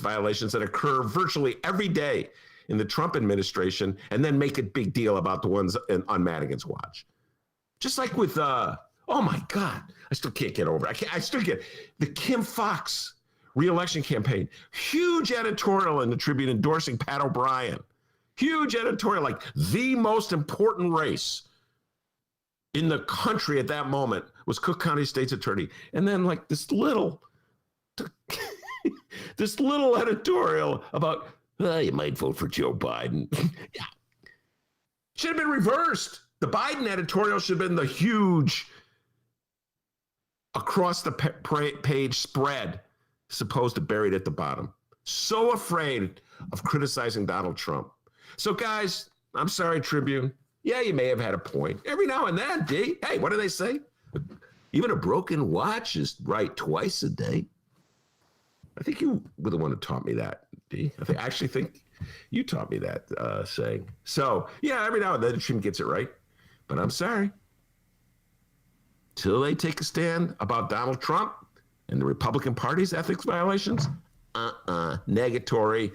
violations that occur virtually every day in the Trump administration and then make a big deal about the ones on Madigan's watch. Just like with, oh my God, I still can't get over it. I still get the Kim Foxx re-election campaign. Huge editorial in the Tribune endorsing Pat O'Brien. Huge editorial, like the most important race in the country at that moment was Cook County State's attorney. And then like this little editorial about, you might vote for Joe Biden. Yeah. Should have been reversed. The Biden editorial should have been the huge across the page spread, supposed to buried at the bottom. So afraid of criticizing Donald Trump. So guys, I'm sorry, Tribune. Yeah, you may have had a point. Every now and then, D. Hey, what do they say? Even a broken watch is right twice a day. I think you were the one who taught me that, D. I actually think you taught me that saying. So, yeah, every now and then the Tribune gets it right. But I'm sorry. Till they take a stand about Donald Trump and the Republican Party's ethics violations, negatory.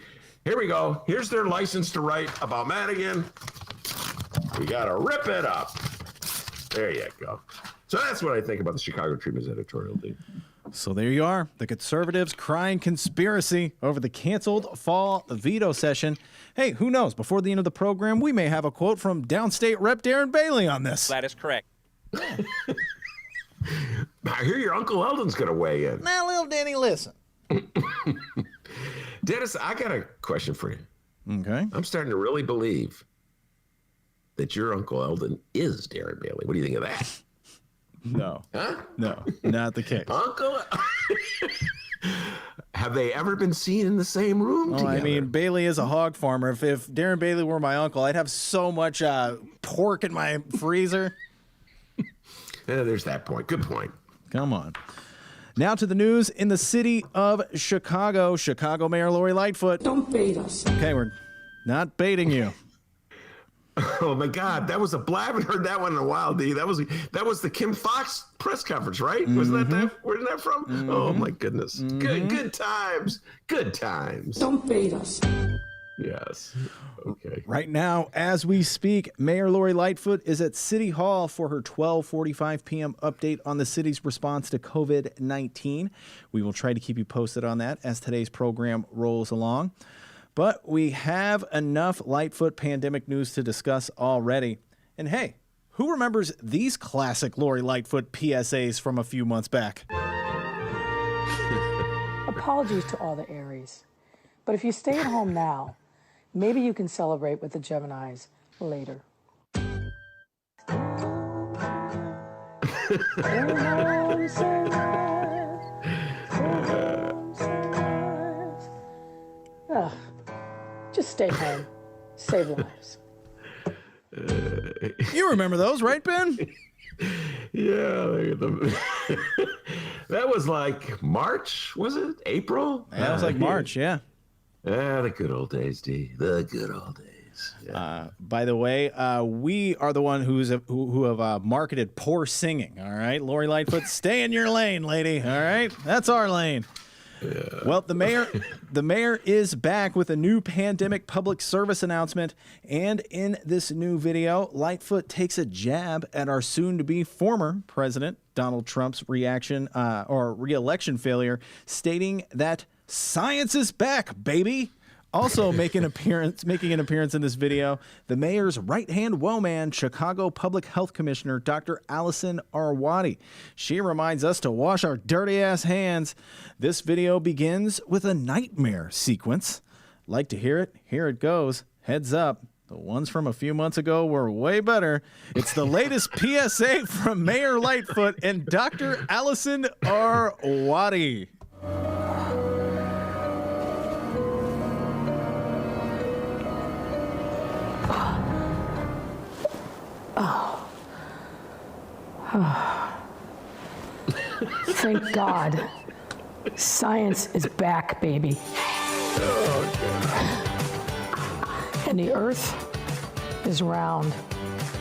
Here we go. Here's their license to write about Madigan. We got to rip it up. There you go. So that's what I think about the Chicago Tribune editorial, Dean. So there you are, the conservatives crying conspiracy over the canceled fall veto session. Hey, who knows? Before the end of the program, we may have a quote from downstate Rep. Darren Bailey on this. That is correct. I hear your Uncle Eldon's going to weigh in. Now, little Danny, listen. Dennis, I got a question for you. Okay. I'm starting to really believe that your Uncle Eldon is Darren Bailey. What do you think of that? No. Huh? No, not the case. Uncle? Have they ever been seen in the same room together? I mean, Bailey is a hog farmer. If Darren Bailey were my uncle, I'd have so much pork in my freezer. Yeah, there's that point. Good point. Come on. Now to the news in the city of Chicago. Chicago Mayor Lori Lightfoot. Don't bait us. Okay, we're not baiting you. Oh my God, that was a blab. I haven't heard that one in a while, D. That was the Kim Fox press conference, right? Wasn't that? Where's that from? Oh my goodness. Good times. Good times. Don't bait us. Yes. Okay. Right now, as we speak, Mayor Lori Lightfoot is at City Hall for her 12:45 p.m. update on the city's response to COVID-19. We will try to keep you posted on that as today's program rolls along. But we have enough Lightfoot pandemic news to discuss already. And hey, who remembers these classic Lori Lightfoot PSAs from a few months back? Apologies to all the Aries. But if you stay at home now, maybe you can celebrate with the Geminis later. Ugh. Just stay home. Save lives. You remember those, right, Ben? Yeah. That was like March, was it? April? That was like March, yeah. The good old days, D. The good old days. Yeah. By the way, we are the one who have marketed poor singing, all right? Lori Lightfoot, stay in your lane, lady, all right? That's our lane. Yeah. Well, the mayor is back with a new pandemic public service announcement, and in this new video, Lightfoot takes a jab at our soon-to-be former president Donald Trump's reelection failure, stating that science is back, baby. Also making an appearance in this video, the mayor's right-hand woman, Chicago Public Health Commissioner Dr. Allison Arwady. She reminds us to wash our dirty ass hands. This video begins with a nightmare sequence. Like to hear it? Here it goes. Heads up. The ones from a few months ago were way better. It's the latest PSA from Mayor Lightfoot and Dr. Allison Arwady. Thank God. Science is back, baby. And the earth is round,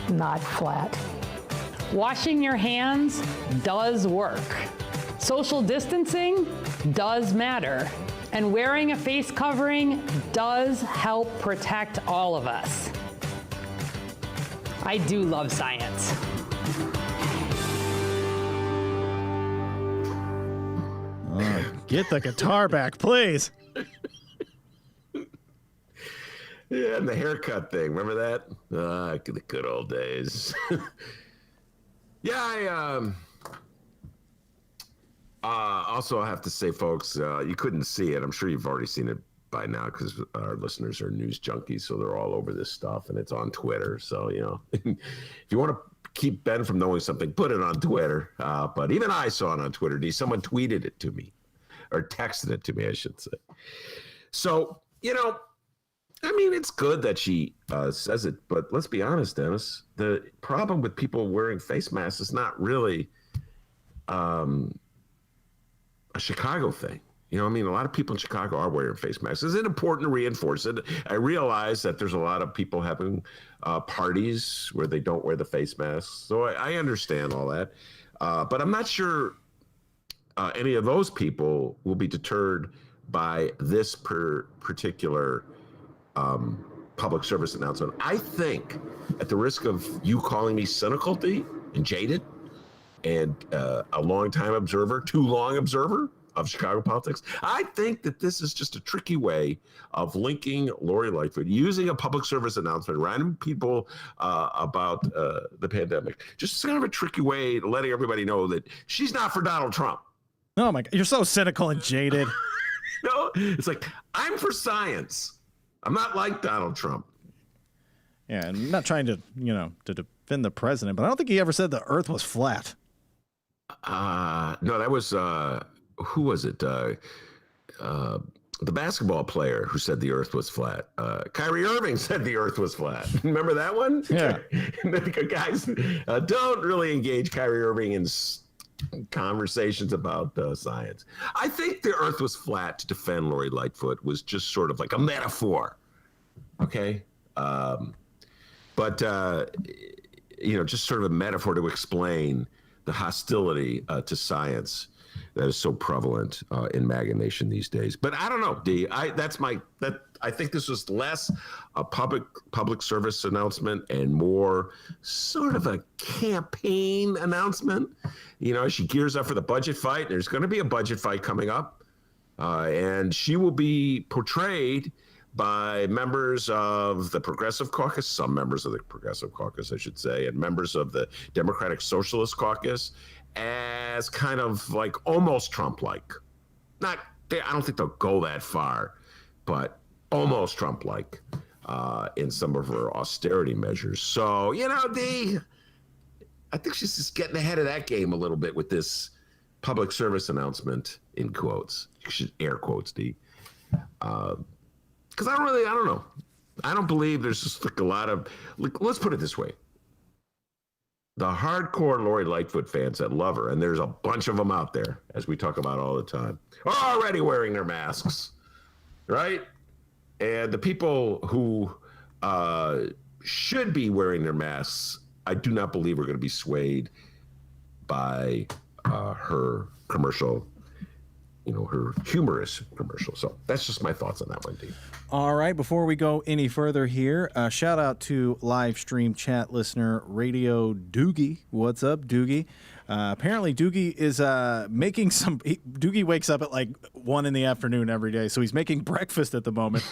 not flat. Washing your hands does work. Social distancing does matter. And wearing a face covering does help protect all of us. I do love science. Get the guitar back, please. Yeah, and the haircut thing. Remember that? The good old days. Yeah, also I have to say, folks, you couldn't see it. I'm sure you've already seen it by now because our listeners are news junkies, so they're all over this stuff, and it's on Twitter. So, if you want to keep Ben from knowing something, put it on Twitter. But even I saw it on Twitter. Someone tweeted it to me, or texted it to me, I should say. So, it's good that she says it, but let's be honest, Dennis. The problem with people wearing face masks is not really a Chicago thing. A lot of people in Chicago are wearing face masks. Is it important to reinforce it? I realize that there's a lot of people having parties where they don't wear the face masks. So I understand all that. But I'm not sure any of those people will be deterred by this particular public service announcement. I think, at the risk of you calling me cynical, D, and jaded, and a long-time observer, too long observer of Chicago politics, I think that this is just a tricky way of linking Lori Lightfoot, using a public service announcement, reminding people about the pandemic. Just kind of a tricky way to letting everybody know that she's not for Donald Trump. Oh my God, you're so cynical and jaded. No, it's like, I'm for science. I'm not like Donald Trump. Yeah, and I'm not trying to, to defend the president, but I don't think he ever said the earth was flat. No, that was, who was it? The basketball player who said the earth was flat. Kyrie Irving said the earth was flat. Remember that one? Yeah. Guys, don't really engage Kyrie Irving in conversations about science. I think the earth was flat to defend Lori Lightfoot was just sort of like a metaphor. Okay? But just sort of a metaphor to explain the hostility to science that is so prevalent in MAGA Nation these days. But I don't know, D. I think this was less a public service announcement and more sort of a campaign announcement. As she gears up for the budget fight, there's going to be a budget fight coming up, and she will be portrayed by members of the Progressive Caucus, some members of the Progressive Caucus, I should say, and members of the Democratic Socialist Caucus, as kind of like almost Trump-like. I don't think they'll go that far, but almost Trump-like in some of her austerity measures. So, I think she's just getting ahead of that game a little bit with this public service announcement, in quotes. You should air quotes, D. Because I don't know. I don't believe there's just like a lot of, let's put it this way. The hardcore Lori Lightfoot fans that love her, and there's a bunch of them out there, as we talk about all the time, are already wearing their masks, right? And the people who should be wearing their masks, I do not believe are going to be swayed by her commercial, her humorous commercial. So that's just my thoughts on that one, Dave. All right, before we go any further here, shout out to live stream chat listener Radio Doogie. What's up, Doogie? Apparently, Doogie is making Doogie wakes up at like 1 in the afternoon every day, so he's making breakfast at the moment.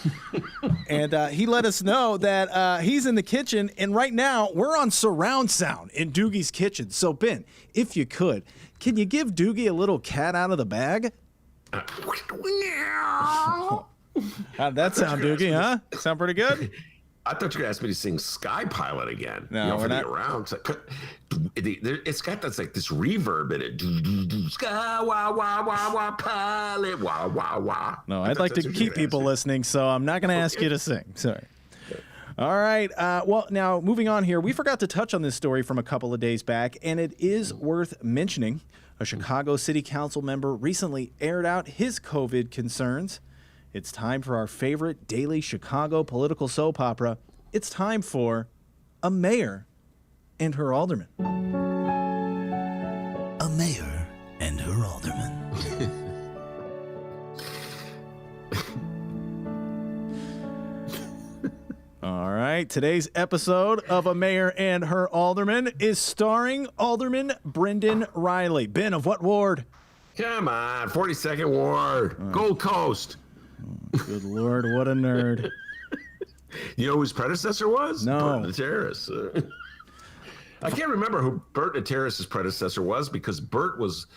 And he let us know that he's in the kitchen, and right now we're on surround sound in Doogie's kitchen. So, Ben, if you could, can you give Doogie a little cat out of the bag? How'd that sound, Doogie, huh? Sound pretty good? I thought you were going to ask me to sing Sky Pilot again. No, we're not. Around. It's got that's like this reverb in it. Sky, wah, wah, wah, wah, pilot, wah, wah, wah. No, I'd like to keep people listening, so I'm not going to ask you to sing. Sorry. All right. Well, now, moving on here, we forgot to touch on this story from a couple of days back, and it is worth mentioning. A Chicago City Council member recently aired out his COVID concerns. It's time for our favorite daily Chicago political soap opera. It's time for A Mayor and Her Alderman. A Mayor and Her Alderman. All right, today's episode of A Mayor and Her Alderman is starring Alderman Brendan Riley. Ben, of what ward? Come on, 42nd Ward, Gold Coast. Good Lord, what a nerd. You know who his predecessor was? No. Bert Nateris. I can't remember who Bert Nateris' predecessor was because Bert was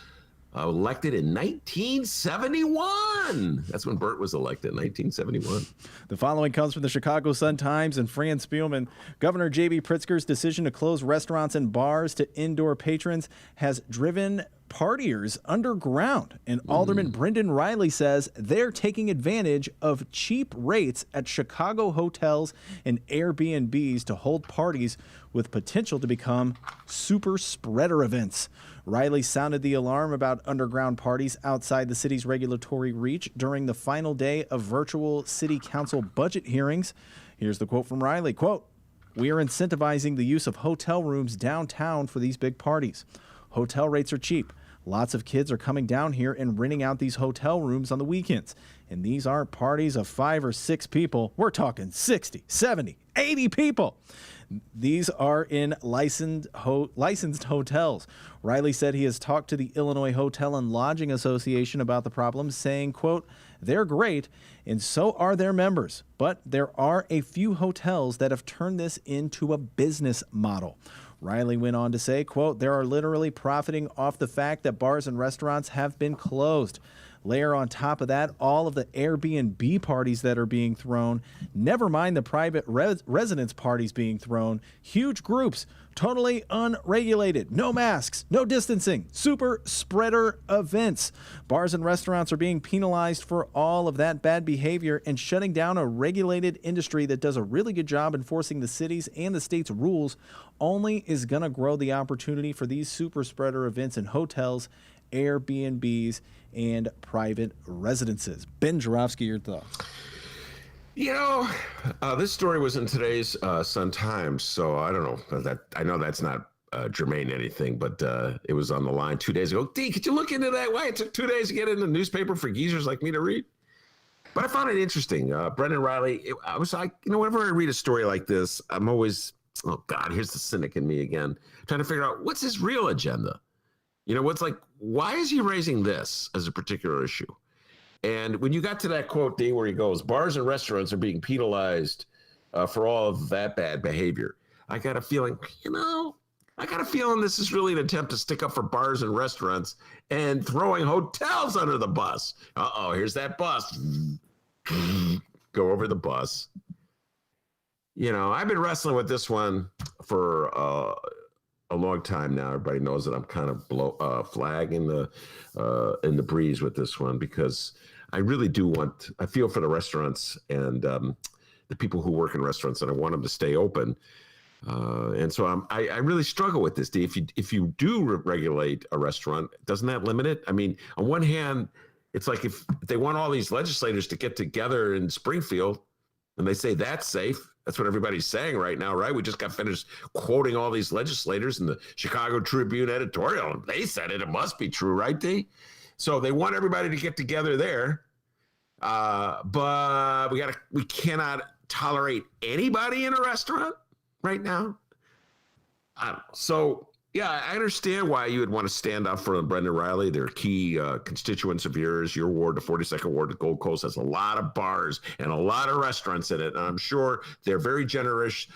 elected in 1971. That's when Bert was elected, 1971. The following comes from the Chicago Sun-Times and Fran Spielman. Governor J.B. Pritzker's decision to close restaurants and bars to indoor patrons has driven partiers underground. And Alderman Brendan Riley says they're taking advantage of cheap rates at Chicago hotels and Airbnbs to hold parties with potential to become super spreader events. Riley sounded the alarm about underground parties outside the city's regulatory reach during the final day of virtual city council budget hearings. Here's the quote from Riley, quote, "We are incentivizing the use of hotel rooms downtown for these big parties. Hotel rates are cheap. Lots of kids are coming down here and renting out these hotel rooms on the weekends. And these aren't parties of 5 or 6 people. We're talking 60, 70, 80 people. These are in licensed hotels. Riley said he has talked to the Illinois Hotel and Lodging Association about the problem, saying, quote, they're great, and so are their members. But there are a few hotels that have turned this into a business model. Riley went on to say, quote, they are literally profiting off the fact that bars and restaurants have been closed. Layer on top of that all of the Airbnb parties that are being thrown, never mind the private residence parties being thrown, huge groups, totally unregulated, no masks, no distancing, super spreader events. Bars and restaurants are being penalized for all of that bad behavior, and shutting down a regulated industry that does a really good job enforcing the city's and the state's rules only is going to grow the opportunity for these super spreader events in hotels, Airbnbs, and private residences. Ben Joravsky, your thoughts? You know, this story was in today's Sun Times, so I don't know. I know that's not germane anything, but it was on the line 2 days ago. D, could you look into that? Why it took 2 days to get in the newspaper for geezers like me to read? But I found it interesting. Brendan Riley, I was like, whenever I read a story like this, I'm always, oh God, here's the cynic in me again, trying to figure out what's his real agenda. Why is he raising this as a particular issue? And when you got to that quote, D, where he goes, bars and restaurants are being penalized for all of that bad behavior, I got a feeling, this is really an attempt to stick up for bars and restaurants and throwing hotels under the bus. Uh-oh, here's that bus. Go over the bus. I've been wrestling with this one for a long time now. Everybody knows that I'm kind of flagging in the breeze with this one, because I really do I feel for the restaurants and the people who work in restaurants, and I want them to stay open. And so I really struggle with this. If you do regulate a restaurant, doesn't that limit it? I mean, on one hand, it's like if they want all these legislators to get together in Springfield and they say that's safe, that's what everybody's saying right now, right? We just got finished quoting all these legislators in the Chicago Tribune editorial. They said it must be true, right, D? So they want everybody to get together there. But we cannot tolerate anybody in a restaurant right now. So, yeah, I understand why you would want to stand up for Brendan Riley. They're key constituents of yours. Your ward, the 42nd Ward, the Gold Coast, has a lot of bars and a lot of restaurants in it. And I'm sure they're very generous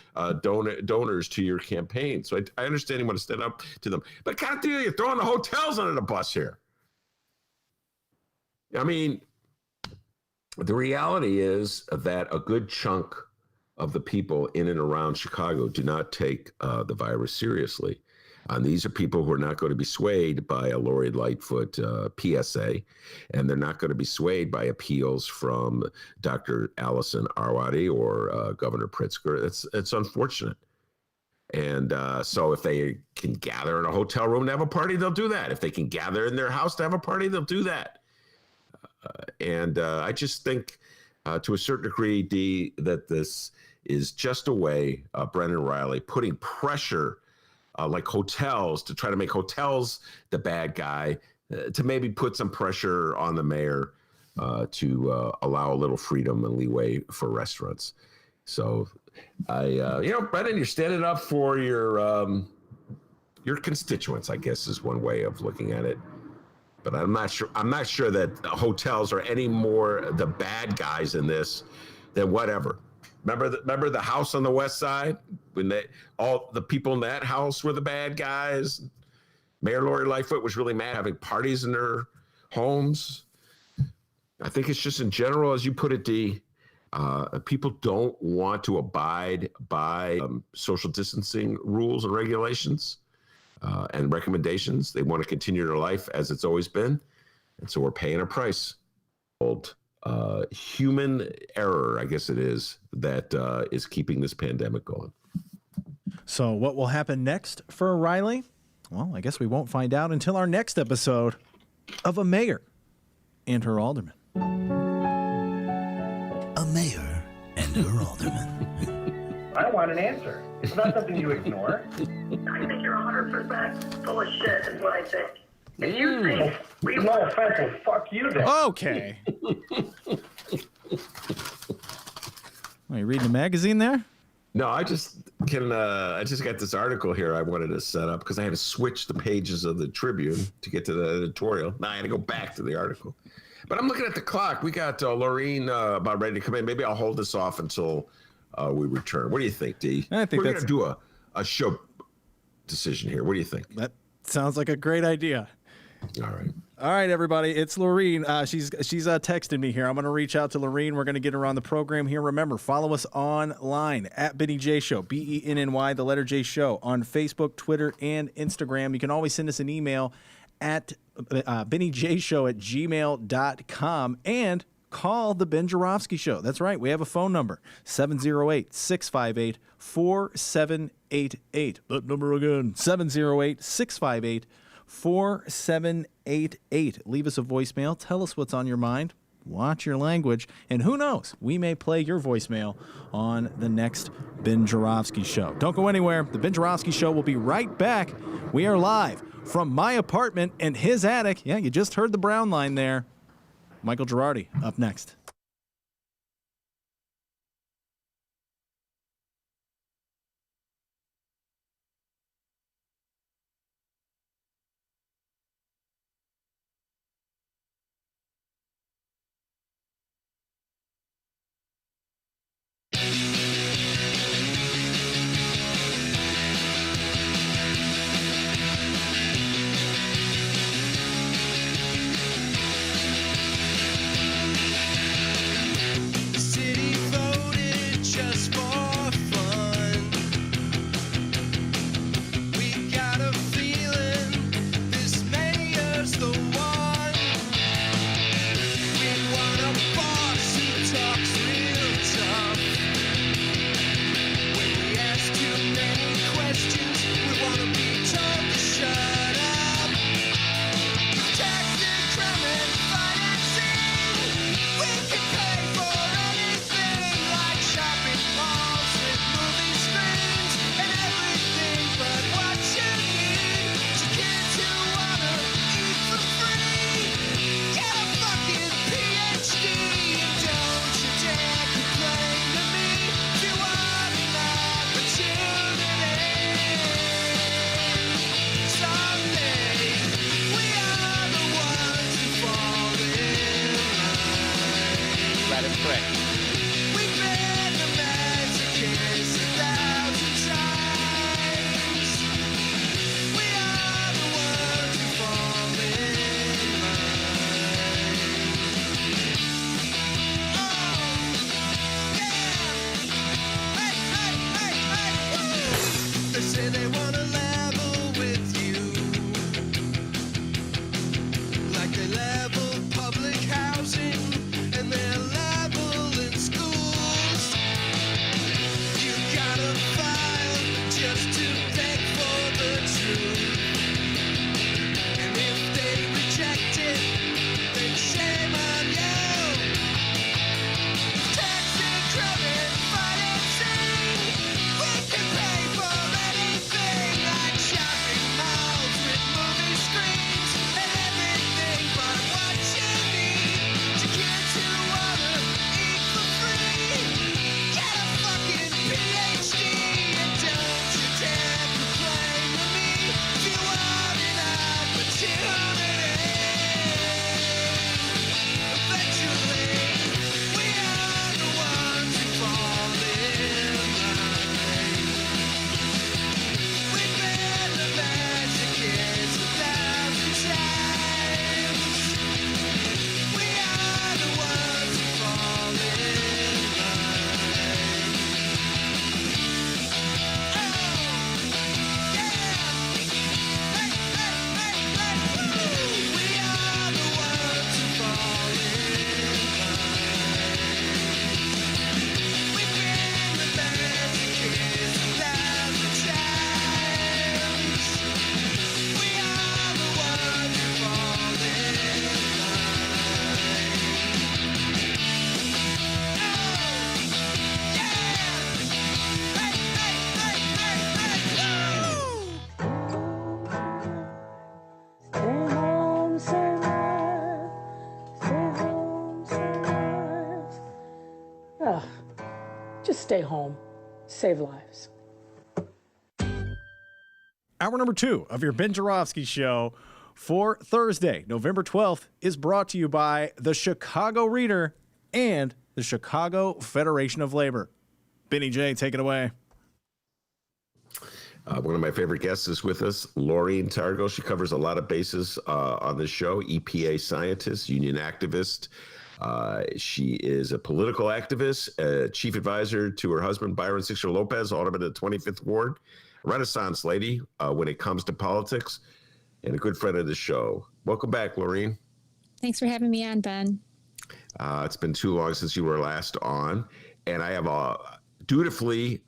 donors to your campaign. So I understand you want to stand up to them. But God damn, you're throwing the hotels under the bus here. I mean, the reality is that a good chunk of the people in and around Chicago do not take the virus seriously. And these are people who are not going to be swayed by a Lori Lightfoot PSA, and they're not going to be swayed by appeals from Dr. Allison Arwady or Governor Pritzker. It's unfortunate. And so if they can gather in a hotel room to have a party, they'll do that. If they can gather in their house to have a party, they'll do that. And I just think to a certain degree, D, that this is just a way Brendan Riley putting pressure like hotels to try to make hotels the bad guy, to maybe put some pressure on the mayor to allow a little freedom and leeway for restaurants. So Brendan, you're standing up for your constituents, I guess, is one way of looking at it. But I'm not sure that hotels are any more the bad guys in this than whatever. Remember the house on the west side, when all the people in that house were the bad guys? Mayor Lori Lightfoot was really mad having parties in their homes. I think it's just in general, as you put it, D, people don't want to abide by social distancing rules and regulations and recommendations. They want to continue their life as it's always been. And so we're paying a price. Human error, I guess it is, that is keeping this pandemic going. So what will happen next for Riley? Well, I guess we won't find out until our next episode of A Mayor and Her Alderman. A mayor and her alderman. I want an answer. It's not something you ignore. I think you're 100% full of shit is what I think. You think read my offense and fuck you then. Okay. Are you reading the magazine there? No, I just got this article here I wanted to set up because I had to switch the pages of the Tribune to get to the editorial. Now I had to go back to the article. But I'm looking at the clock. We got Loreen about ready to come in. Maybe I'll hold this off until we return. What do you think, D? I think we're going to do a show decision here. What do you think? That sounds like a great idea. All right, everybody. It's Loreen. She's texting me here. I'm going to reach out to Loreen. We're going to get her on the program here. Remember, follow us online at Benny J Show, BENNY, the letter J Show, on Facebook, Twitter, and Instagram. You can always send us an email at BennyJShow@gmail.com and call the Ben Joravsky Show. That's right. We have a phone number, 708-658-4788. That number again, 708-658-4788. Leave us a voicemail. Tell us what's on your mind. Watch your language. And who knows, we may play your voicemail on the next Ben Joravsky Show. Don't go anywhere. The Ben Joravsky Show will be right back. We are live from my apartment and his attic. Yeah, you just heard the brown line there. Michael Girardi up next. Stay home. Save lives. Hour number 2 of your Ben Joravsky Show for Thursday, November 12th, is brought to you by the Chicago Reader and the Chicago Federation of Labor. Benny J, take it away. One of my favorite guests is with us, Loreen Targos. She covers a lot of bases on this show. EPA scientist, union activist. She is a political activist, chief advisor to her husband, Byron Sixer Lopez, alderman of the 25th Ward, a Renaissance lady when it comes to politics, and a good friend of the show. Welcome back, Loreen. Thanks for having me on, Ben. It's been too long since you were last on, and I have dutifully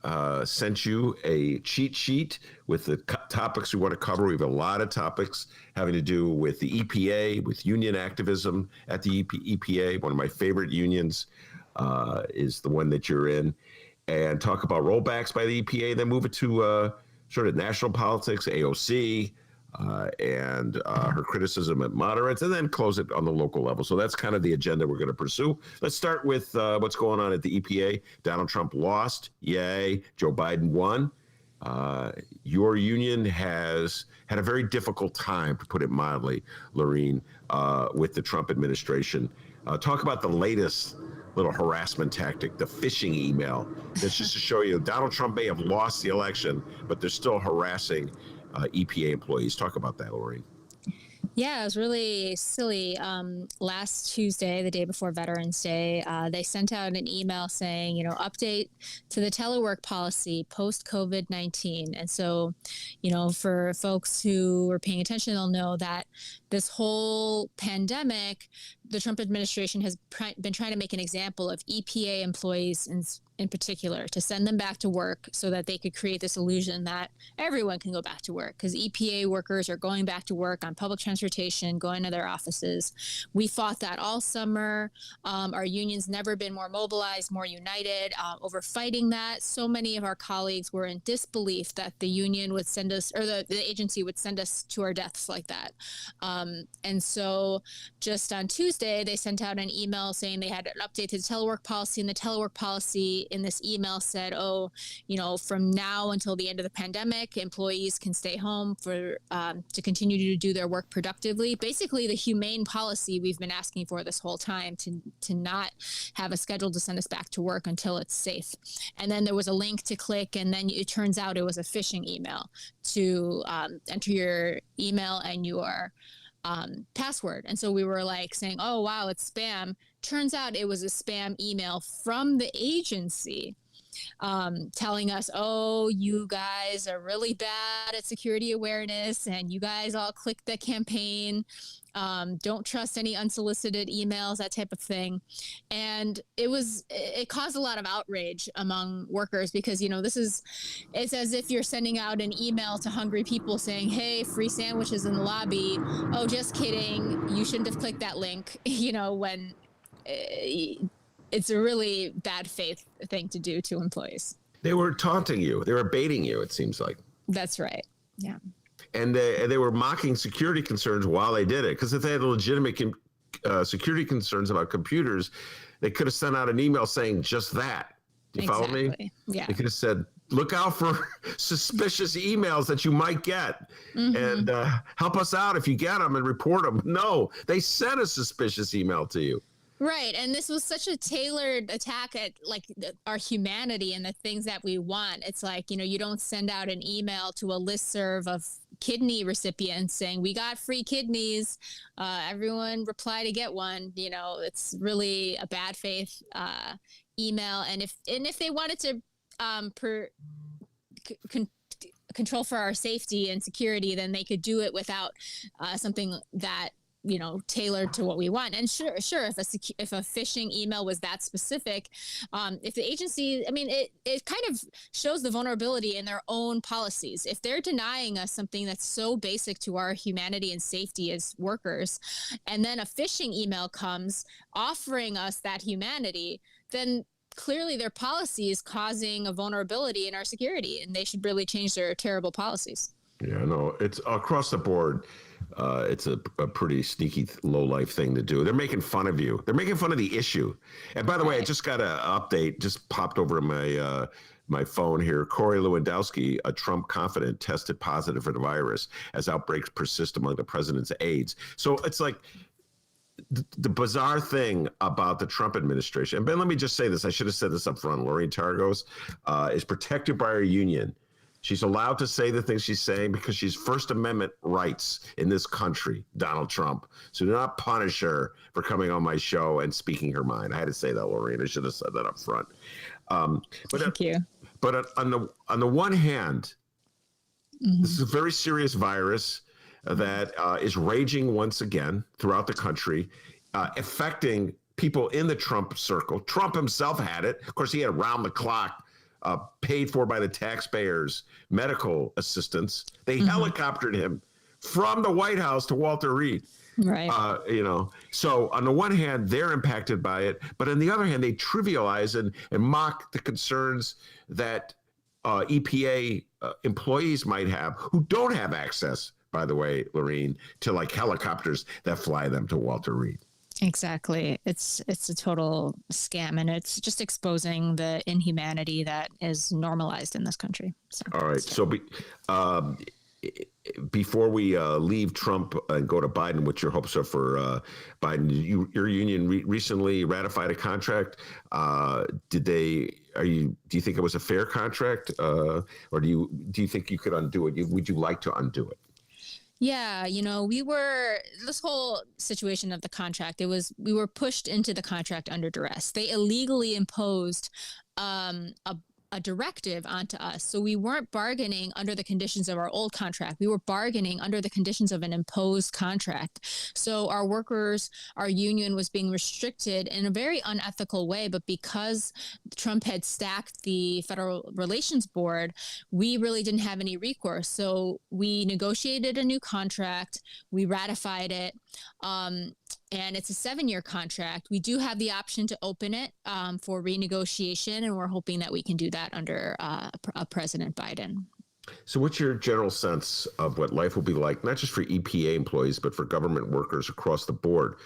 sent you a cheat sheet with the topics we want to cover. We have a lot of topics having to do with the EPA, with union activism at the EPA. One of my favorite unions is the one that you're in, and talk about rollbacks by the EPA, then move it to sort of national politics, AOC, and her criticism at moderates, and then close it on the local level. So that's kind of the agenda we're going to pursue. Let's start with what's going on at the EPA. Donald Trump lost. Yay. Joe Biden won. Your union has had a very difficult time, to put it mildly, Loreen, with the Trump administration. Talk about the latest little harassment tactic, the phishing email. That's just to show you Donald Trump may have lost the election, but they're still harassing EPA employees. Talk about that, Loreen. Yeah, it was really silly. Last Tuesday, the day before Veterans Day, they sent out an email saying, update to the telework policy post COVID-19. And so, for folks who are paying attention, they'll know that this whole pandemic, the Trump administration has been trying to make an example of EPA employees in particular, to send them back to work so that they could create this illusion that everyone can go back to work, because EPA workers are going back to work on public transportation, going to their offices. We fought that all summer. Our union's never been more mobilized, more united over fighting that. So many of our colleagues were in disbelief that the union would send us, or the agency would send us to our deaths like that. And so just on Tuesday, they sent out an email saying they had an update to the telework policy, and the telework policy in this email said, from now until the end of the pandemic, employees can stay home to continue to do their work productively. Basically, the humane policy we've been asking for this whole time, to not have a schedule to send us back to work until it's safe. And then there was a link to click, and then it turns out it was a phishing email to enter your email and your password. And so we were like saying, oh, wow, it's spam. Turns out it was a spam email from the agency telling us, oh, you guys are really bad at security awareness, and you guys all clicked the campaign. Don't trust any unsolicited emails, that type of thing. And it caused a lot of outrage among workers, because, it's as if you're sending out an email to hungry people saying, hey, free sandwiches in the lobby. Oh, just kidding. You shouldn't have clicked that link, when it's a really bad faith thing to do to employees. They were taunting you. They were baiting you, it seems like. That's right. Yeah. And they were mocking security concerns while they did it, because if they had legitimate security concerns about computers, they could have sent out an email saying just that. Do you follow me? Yeah. They could have said, look out for suspicious emails that you might get, and help us out if you get them and report them. No, they sent a suspicious email to you. Right. And this was such a tailored attack at our humanity and the things that we want. It's like, you don't send out an email to a listserv of kidney recipients saying, we got free kidneys. Everyone reply to get one. It's really a bad faith email. And if they wanted to control for our safety and security, then they could do it without something that tailored to what we want. And sure, if a phishing email was that specific, if the agency, it kind of shows the vulnerability in their own policies. If they're denying us something that's so basic to our humanity and safety as workers, and then a phishing email comes offering us that humanity, then clearly their policy is causing a vulnerability in our security, and they should really change their terrible policies. Yeah, no, it's across the board. it's a pretty sneaky, low-life thing to do. They're making fun of you. They're making fun of the issue. And by the way, I just got an update, just popped over my my phone here. Corey Lewandowski, a Trump confidant, tested positive for the virus as outbreaks persist among the president's aides. So it's like the bizarre thing about the Trump administration. And Ben, let me just say this. I should have said this up front. Loreen Targos is protected by her union. She's allowed to say the things she's saying because she's First Amendment rights in this country, Donald Trump. So do not punish her for coming on my show and speaking her mind. I had to say that, Loreen. I should have said that up front. Thank you. But on the one hand, this is a very serious virus that is raging once again throughout the country, affecting people in the Trump circle. Trump himself had it. Of course, he had round the clock, paid for by the taxpayers, medical assistance. They helicoptered him from the White House to Walter Reed. Right. So on the one hand, they're impacted by it, but on the other hand, they trivialize and mock the concerns that EPA employees might have who don't have access, by the way, Loreen, to like helicopters that fly them to Walter Reed. Exactly. It's a total scam, and it's just exposing the inhumanity that is normalized in this country. So, all right. So before we leave Trump and go to Biden, what's your hopes are for Biden? Your union recently ratified a contract. Do you think it was a fair contract, or do you think you could undo it? Would you like to undo it? Yeah, this whole situation of the contract, we were pushed into the contract under duress. They illegally imposed a directive onto us. So we weren't bargaining under the conditions of our old contract. We were bargaining under the conditions of an imposed contract. So our union was being restricted in a very unethical way. But because Trump had stacked the Federal Relations Board, we really didn't have any recourse. So we negotiated a new contract. We ratified it. And it's a 7-year contract. We do have the option to open it for renegotiation, and we're hoping that we can do that under President Biden. So what's your general sense of what life will be like, not just for EPA employees, but for government workers across the board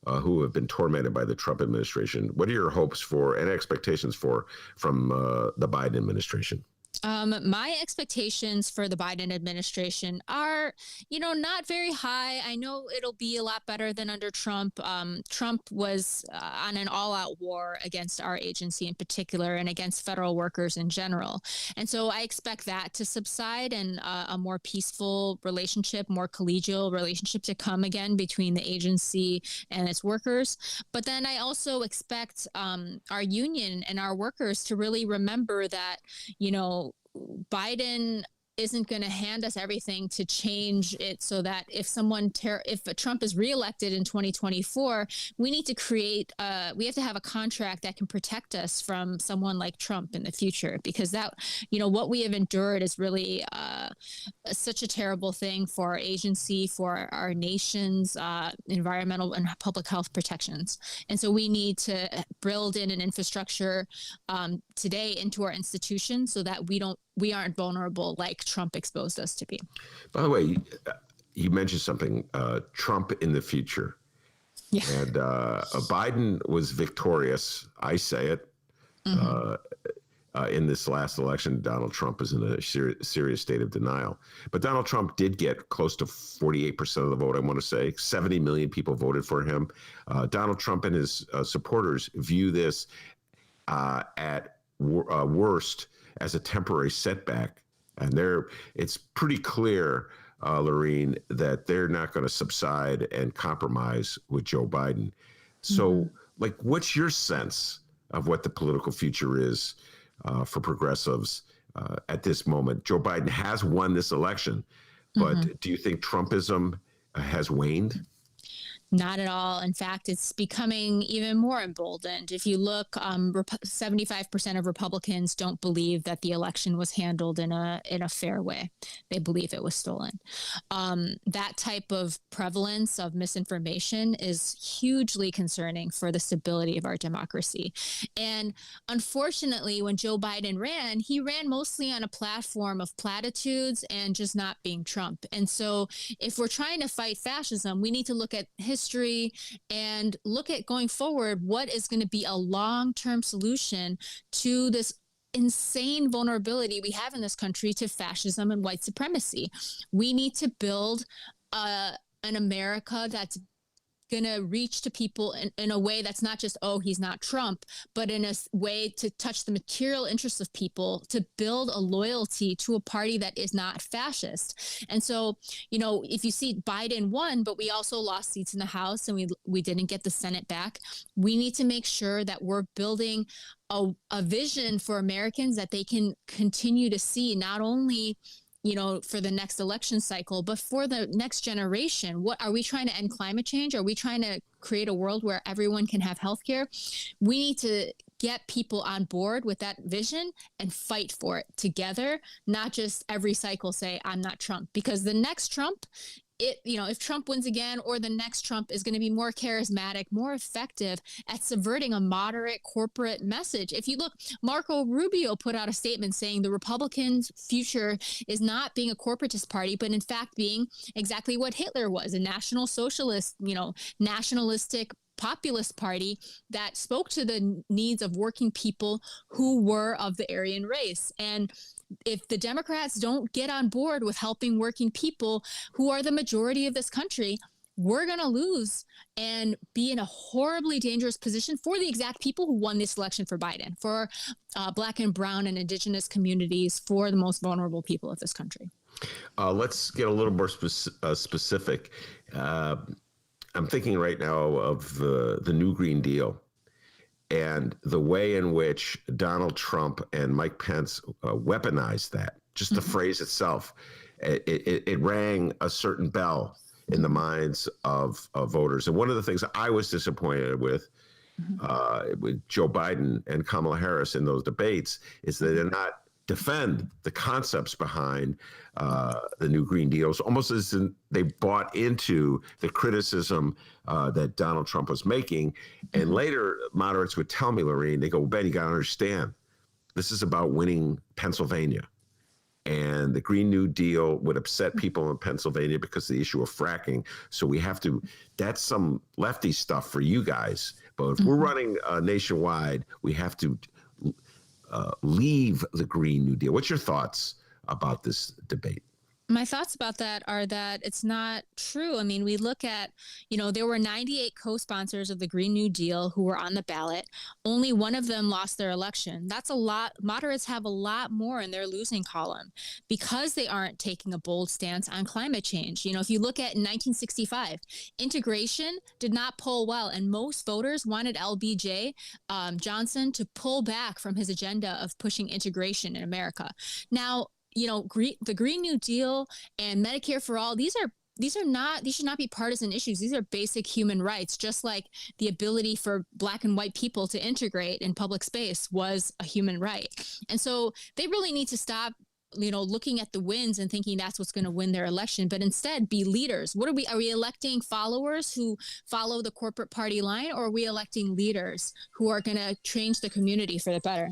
who have been tormented by the Trump administration? What are your hopes for and expectations from the Biden administration? My expectations for the Biden administration are, not very high. I know it'll be a lot better than under Trump. Trump was on an all-out war against our agency in particular and against federal workers in general. And so I expect that to subside and a more peaceful relationship, more collegial relationship to come again between the agency and its workers. But then I also expect our union and our workers to really remember that, Biden isn't going to hand us everything to change it so that if Trump is reelected in 2024, we need to we have to have a contract that can protect us from someone like Trump in the future, because that, what we have endured is really such a terrible thing for our agency, for our nation's environmental and public health protections. And so we need to build in an infrastructure today into our institutions so that we aren't vulnerable like Trump exposed us to be. By the way, you mentioned something, Trump in the future. Yeah. And Biden was victorious, I say it, in this last election. Donald Trump is in a serious state of denial. But Donald Trump did get close to 48% of the vote, I want to say. 70 million people voted for him. Donald Trump and his supporters view this at worst as a temporary setback. And it's pretty clear, Loreen, that they're not going to subside and compromise with Joe Biden. So, what's your sense of what the political future is for progressives at this moment? Joe Biden has won this election, but do you think Trumpism has waned? Not at all. In fact, it's becoming even more emboldened. If you look, 75% of Republicans don't believe that the election was handled in a fair way. They believe it was stolen. That type of prevalence of misinformation is hugely concerning for the stability of our democracy. And unfortunately, when Joe Biden ran, he ran mostly on a platform of platitudes and just not being Trump. And so if we're trying to fight fascism, we need to look at history and look at going forward, what is going to be a long-term solution to this insane vulnerability we have in this country to fascism and white supremacy. We need to build an America that's going to reach to people in a way that's not just, oh, he's not Trump, but in a way to touch the material interests of people, to build a loyalty to a party that is not fascist. And so, you know, if you see Biden won, but we also lost seats in the House and we didn't get the Senate back, we need to make sure that we're building a vision for Americans that they can continue to see, not only, you know, for the next election cycle, but for the next generation. What are we trying to end climate change? Are we trying to create a world where everyone can have healthcare? We need to get people on board with that vision and fight for it together, not just every cycle say, I'm not Trump, because the next Trump, if Trump wins again, or the next Trump is going to be more charismatic, more effective at subverting a moderate corporate message. If you look, Marco Rubio put out a statement saying the Republicans' future is not being a corporatist party, but in fact being exactly what Hitler was, a national socialist, nationalistic populist party that spoke to the needs of working people who were of the Aryan race. And if the Democrats don't get on board with helping working people who are the majority of this country, we're going to lose and be in a horribly dangerous position for the exact people who won this election for Biden, for Black and brown and indigenous communities, for the most vulnerable people of this country. Let's get a little more specific. I'm thinking right now of the new Green Deal and the way in which Donald Trump and Mike Pence weaponized that. Just the phrase itself, it rang a certain bell in the minds of voters. And one of the things I was disappointed with Joe Biden and Kamala Harris in those debates is that they did not defend the concepts behind the new Green Deals, almost as they bought into the criticism that Donald Trump was making. And later, moderates would tell me, Loreen, they go, Ben, you got to understand, this is about winning Pennsylvania. And the Green New Deal would upset people in Pennsylvania because of the issue of fracking. So we have to, that's some lefty stuff for you guys. But if we're running nationwide, we have to leave the Green New Deal. What's your thoughts about this debate? My thoughts about that are that it's not true. I mean, we look at, there were 98 co-sponsors of the Green New Deal who were on the ballot. Only one of them lost their election. That's a lot. Moderates have a lot more in their losing column because they aren't taking a bold stance on climate change. If you look at 1965, integration did not poll well, and most voters wanted LBJ Johnson to pull back from his agenda of pushing integration in America. Now, the Green New Deal and Medicare for all, these should not be partisan issues. These are basic human rights, just like the ability for Black and white people to integrate in public space was a human right. And so they really need to stop looking at the wins and thinking that's what's going to win their election, but instead be leaders. Are we electing followers who follow the corporate party line, or are we electing leaders who are going to change the community for the better?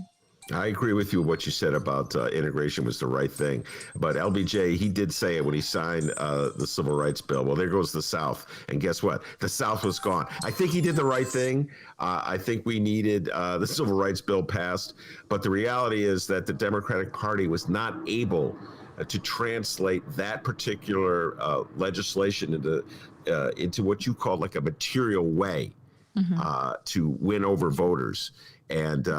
I agree with you. What you said about integration was the right thing. But LBJ, he did say it when he signed the Civil Rights Bill. Well, there goes the South. And guess what? The South was gone. I think he did the right thing. I think we needed the Civil Rights Bill passed. But the reality is that the Democratic Party was not able to translate that particular legislation into what you call like a material way to win over voters. And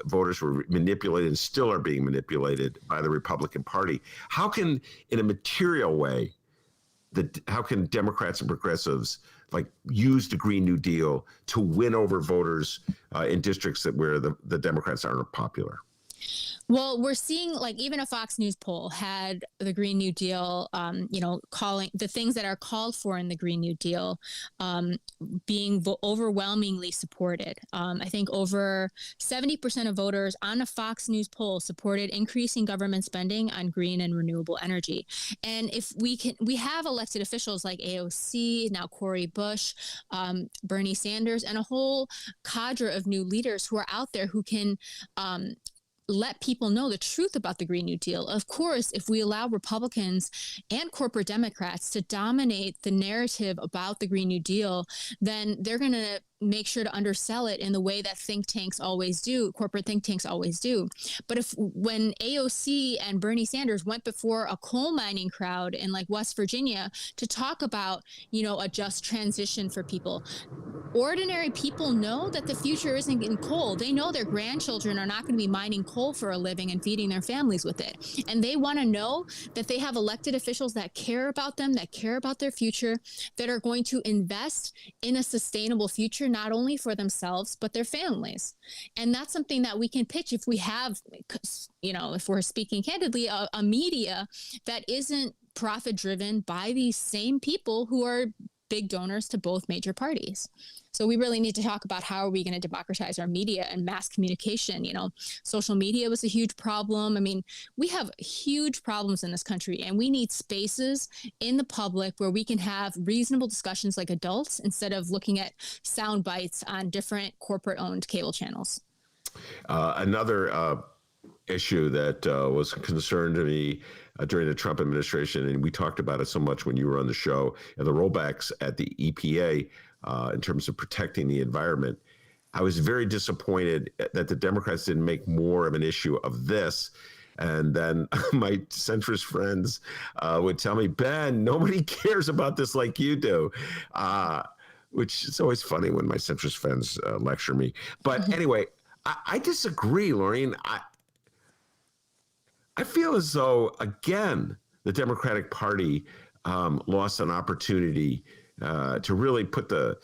voters were manipulated and still are being manipulated by the Republican Party. How can, in a material way, how can Democrats and progressives use the Green New Deal to win over voters in districts where the Democrats aren't popular? Well, we're seeing like even a Fox News poll had the Green New Deal, calling the things that are called for in the Green New Deal being overwhelmingly supported. I think over 70% of voters on a Fox News poll supported increasing government spending on green and renewable energy. And if we have elected officials like AOC, now Cori Bush, Bernie Sanders, and a whole cadre of new leaders who are out there who can let people know the truth about the Green New Deal. Of course, if we allow Republicans and corporate Democrats to dominate the narrative about the Green New Deal, then they're going to make sure to undersell it in the way that think tanks always do, corporate think tanks always do. But when AOC and Bernie Sanders went before a coal mining crowd in like West Virginia to talk about, a just transition for people, ordinary people know that the future isn't in coal. They know their grandchildren are not going to be mining coal for a living and feeding their families with it. And they want to know that they have elected officials that care about them, that care about their future, that are going to invest in a sustainable future, not only for themselves, but their families. And that's something that we can pitch if we have, if we're speaking candidly, a media that isn't profit driven by these same people who are big donors to both major parties. So we really need to talk about how are we going to democratize our media and mass communication. Social media was a huge problem. I mean, we have huge problems in this country, and we need spaces in the public where we can have reasonable discussions like adults instead of looking at sound bites on different corporate-owned cable channels. Another issue that was a concern to me during the Trump administration, and we talked about it so much when you were on the show, and the rollbacks at the EPA in terms of protecting the environment. I was very disappointed that the Democrats didn't make more of an issue of this. And then my centrist friends would tell me, Ben, nobody cares about this like you do, which is always funny when my centrist friends lecture me. But anyway, I disagree, Loreen. I feel as though, again, the Democratic Party lost an opportunity to really put the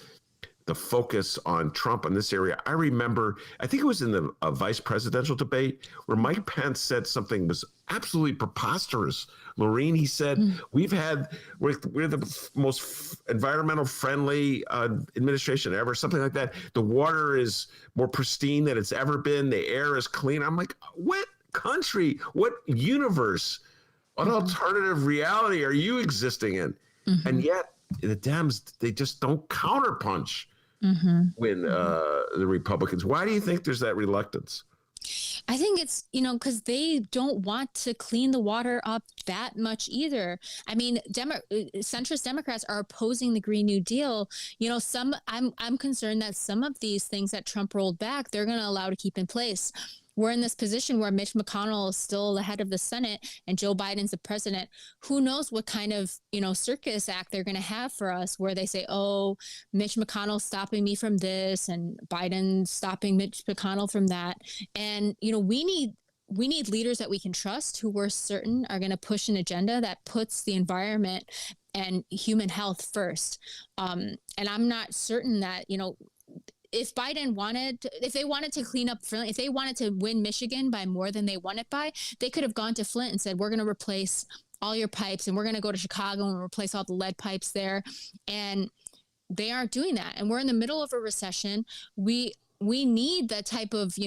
focus on Trump in this area. I remember, I think it was in the vice presidential debate where Mike Pence said something was absolutely preposterous. Loreen, he said, we're the most environmental friendly administration ever, something like that. The water is more pristine than it's ever been. The air is clean. I'm like, what country, what universe, what alternative reality are you existing in? And yet the Dems, they just don't counterpunch when the Republicans. Why do you think there's that reluctance? I think it's, because they don't want to clean the water up that much either. I mean, centrist Democrats are opposing the Green New Deal. I'm concerned that some of these things that Trump rolled back, they're going to allow to keep in place. We're in this position where Mitch McConnell is still the head of the Senate and Joe Biden's the president. Who knows what kind of, circus act they're going to have for us where they say, oh, Mitch McConnell's stopping me from this and Biden stopping Mitch McConnell from that. And, we need leaders that we can trust who we're certain are going to push an agenda that puts the environment and human health first. And I'm not certain that, if Biden if they wanted to clean up Flint, if they wanted to win Michigan by more than they won it by, they could have gone to Flint and said, we're going to replace all your pipes and we're going to go to Chicago and replace all the lead pipes there. And they aren't doing that. And we're in the middle of a recession. We need that type of,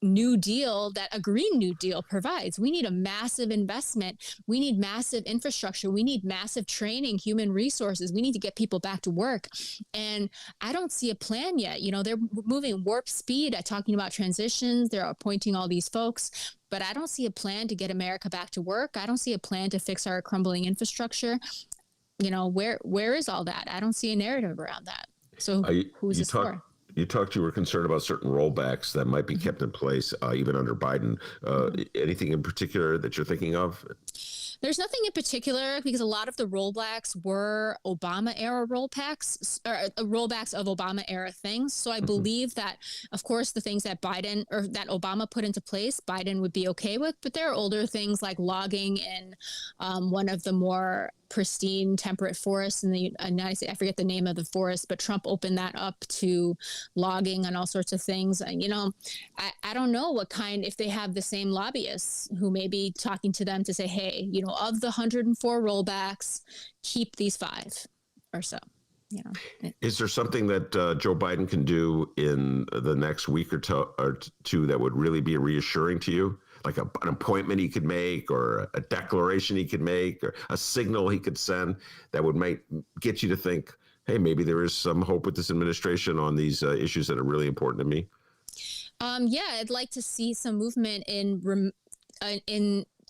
New Deal that a Green New Deal provides. We need a massive investment. We need massive infrastructure. We need massive training, human resources. We need to get people back to work. And I don't see a plan yet. They're moving warp speed at talking about transitions. They're appointing all these folks, but I don't see a plan to get America back to work. I don't see a plan to fix our crumbling infrastructure. Where is all that? I don't see a narrative around that. So who's this for? You were concerned about certain rollbacks that might be kept in place even under Biden. Anything in particular that you're thinking of? There's nothing in particular because a lot of the rollbacks were Obama era rollbacks or rollbacks of Obama era things. So I believe that, of course, the things that Biden or that Obama put into place, Biden would be okay with. But there are older things like logging in one of the more pristine temperate forests in the United States. I forget the name of the forest, but Trump opened that up to logging and all sorts of things. And, I don't know what kind, if they have the same lobbyists who may be talking to them to say, hey, of the 104 rollbacks, keep these 5 or so. Is there something that Joe Biden can do in the next week or two that would really be reassuring to you? Like an appointment he could make, or a declaration he could make, or a signal he could send that would get you to think, hey, maybe there is some hope with this administration on these issues that are really important to me? Yeah, I'd like to see some movement in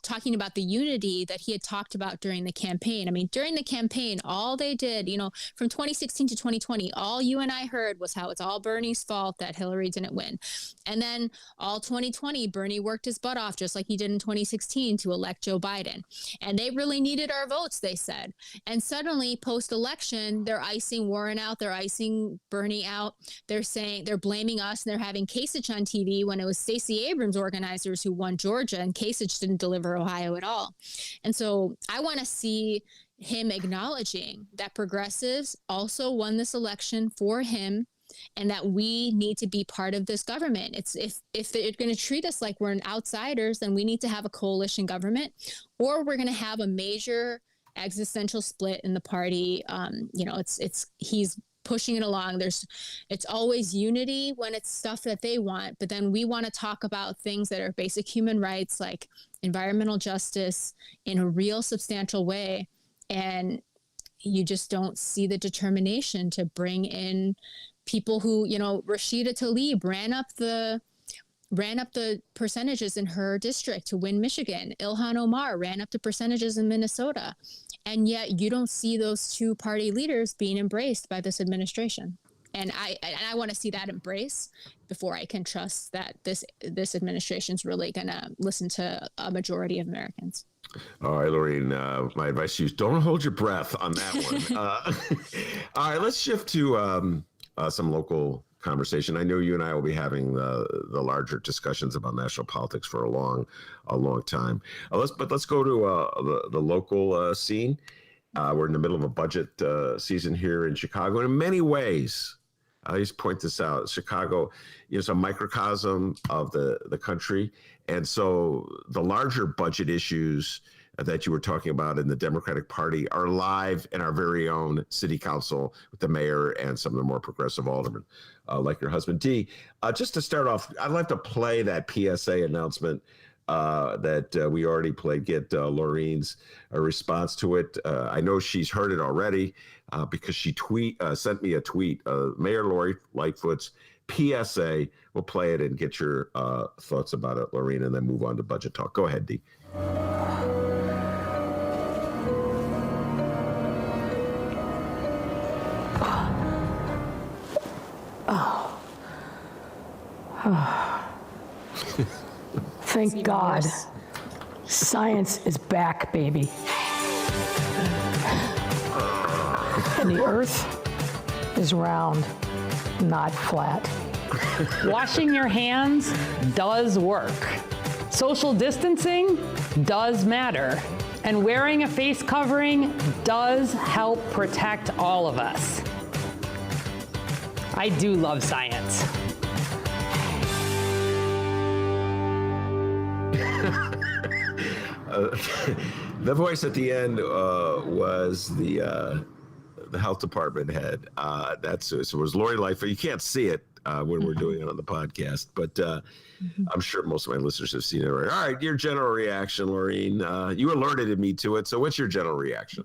talking about the unity that he had talked about during the campaign. I mean, during the campaign, all they did, from 2016 to 2020, all you and I heard was how it's all Bernie's fault that Hillary didn't win. And then all 2020, Bernie worked his butt off just like he did in 2016 to elect Joe Biden. And they really needed our votes, they said. And suddenly, post-election, they're icing Warren out, they're icing Bernie out. They're saying they're blaming us, and they're having Kasich on TV when it was Stacey Abrams' organizers who won Georgia, and Kasich didn't deliver Ohio at all. And so I want to see him acknowledging that progressives also won this election for him, and that we need to be part of this government. It's if they're going to treat us like we're outsiders, then we need to have a coalition government, or we're going to have a major existential split in the party. He's pushing it along. It's always unity when it's stuff that they want, but then we want to talk about things that are basic human rights, like environmental justice, in a real substantial way. And you just don't see the determination to bring in people who, Rashida Tlaib ran up the percentages in her district to win Michigan. Ilhan Omar ran up the percentages in Minnesota. And yet you don't see those two party leaders being embraced by this administration. And I want to see that embrace before I can trust that this administration is really going to listen to a majority of Americans. All right, Loreen, my advice to you is don't hold your breath on that one. All right, let's shift to some local conversation. I know you and I will be having the larger discussions about national politics for a long time. Let's go to the local scene. We're in the middle of a budget season here in Chicago. And in many ways, I just point this out, Chicago is a microcosm of the country. And so the larger budget issues that you were talking about in the Democratic Party are live in our very own city council with the mayor and some of the more progressive aldermen, like your husband, Dee. Just to start off, I'd like to play that PSA announcement that we already played, get Loreen's response to it. I know she's heard it already because she sent me a tweet, Mayor Lori Lightfoot's PSA. We'll play it and get your thoughts about it, Loreen, and then move on to budget talk. Go ahead, Dee. Thank God. Science is back, baby. And the earth is round, not flat. Washing your hands does work. Social distancing does matter. And wearing a face covering does help protect all of us. I do love science. The voice at the end was the health department head. So it was Lori Lightfoot. You can't see it when we're doing it on the podcast, but I'm sure most of my listeners have seen it already. All right, your general reaction, Loreen. You alerted me to it, so what's your general reaction?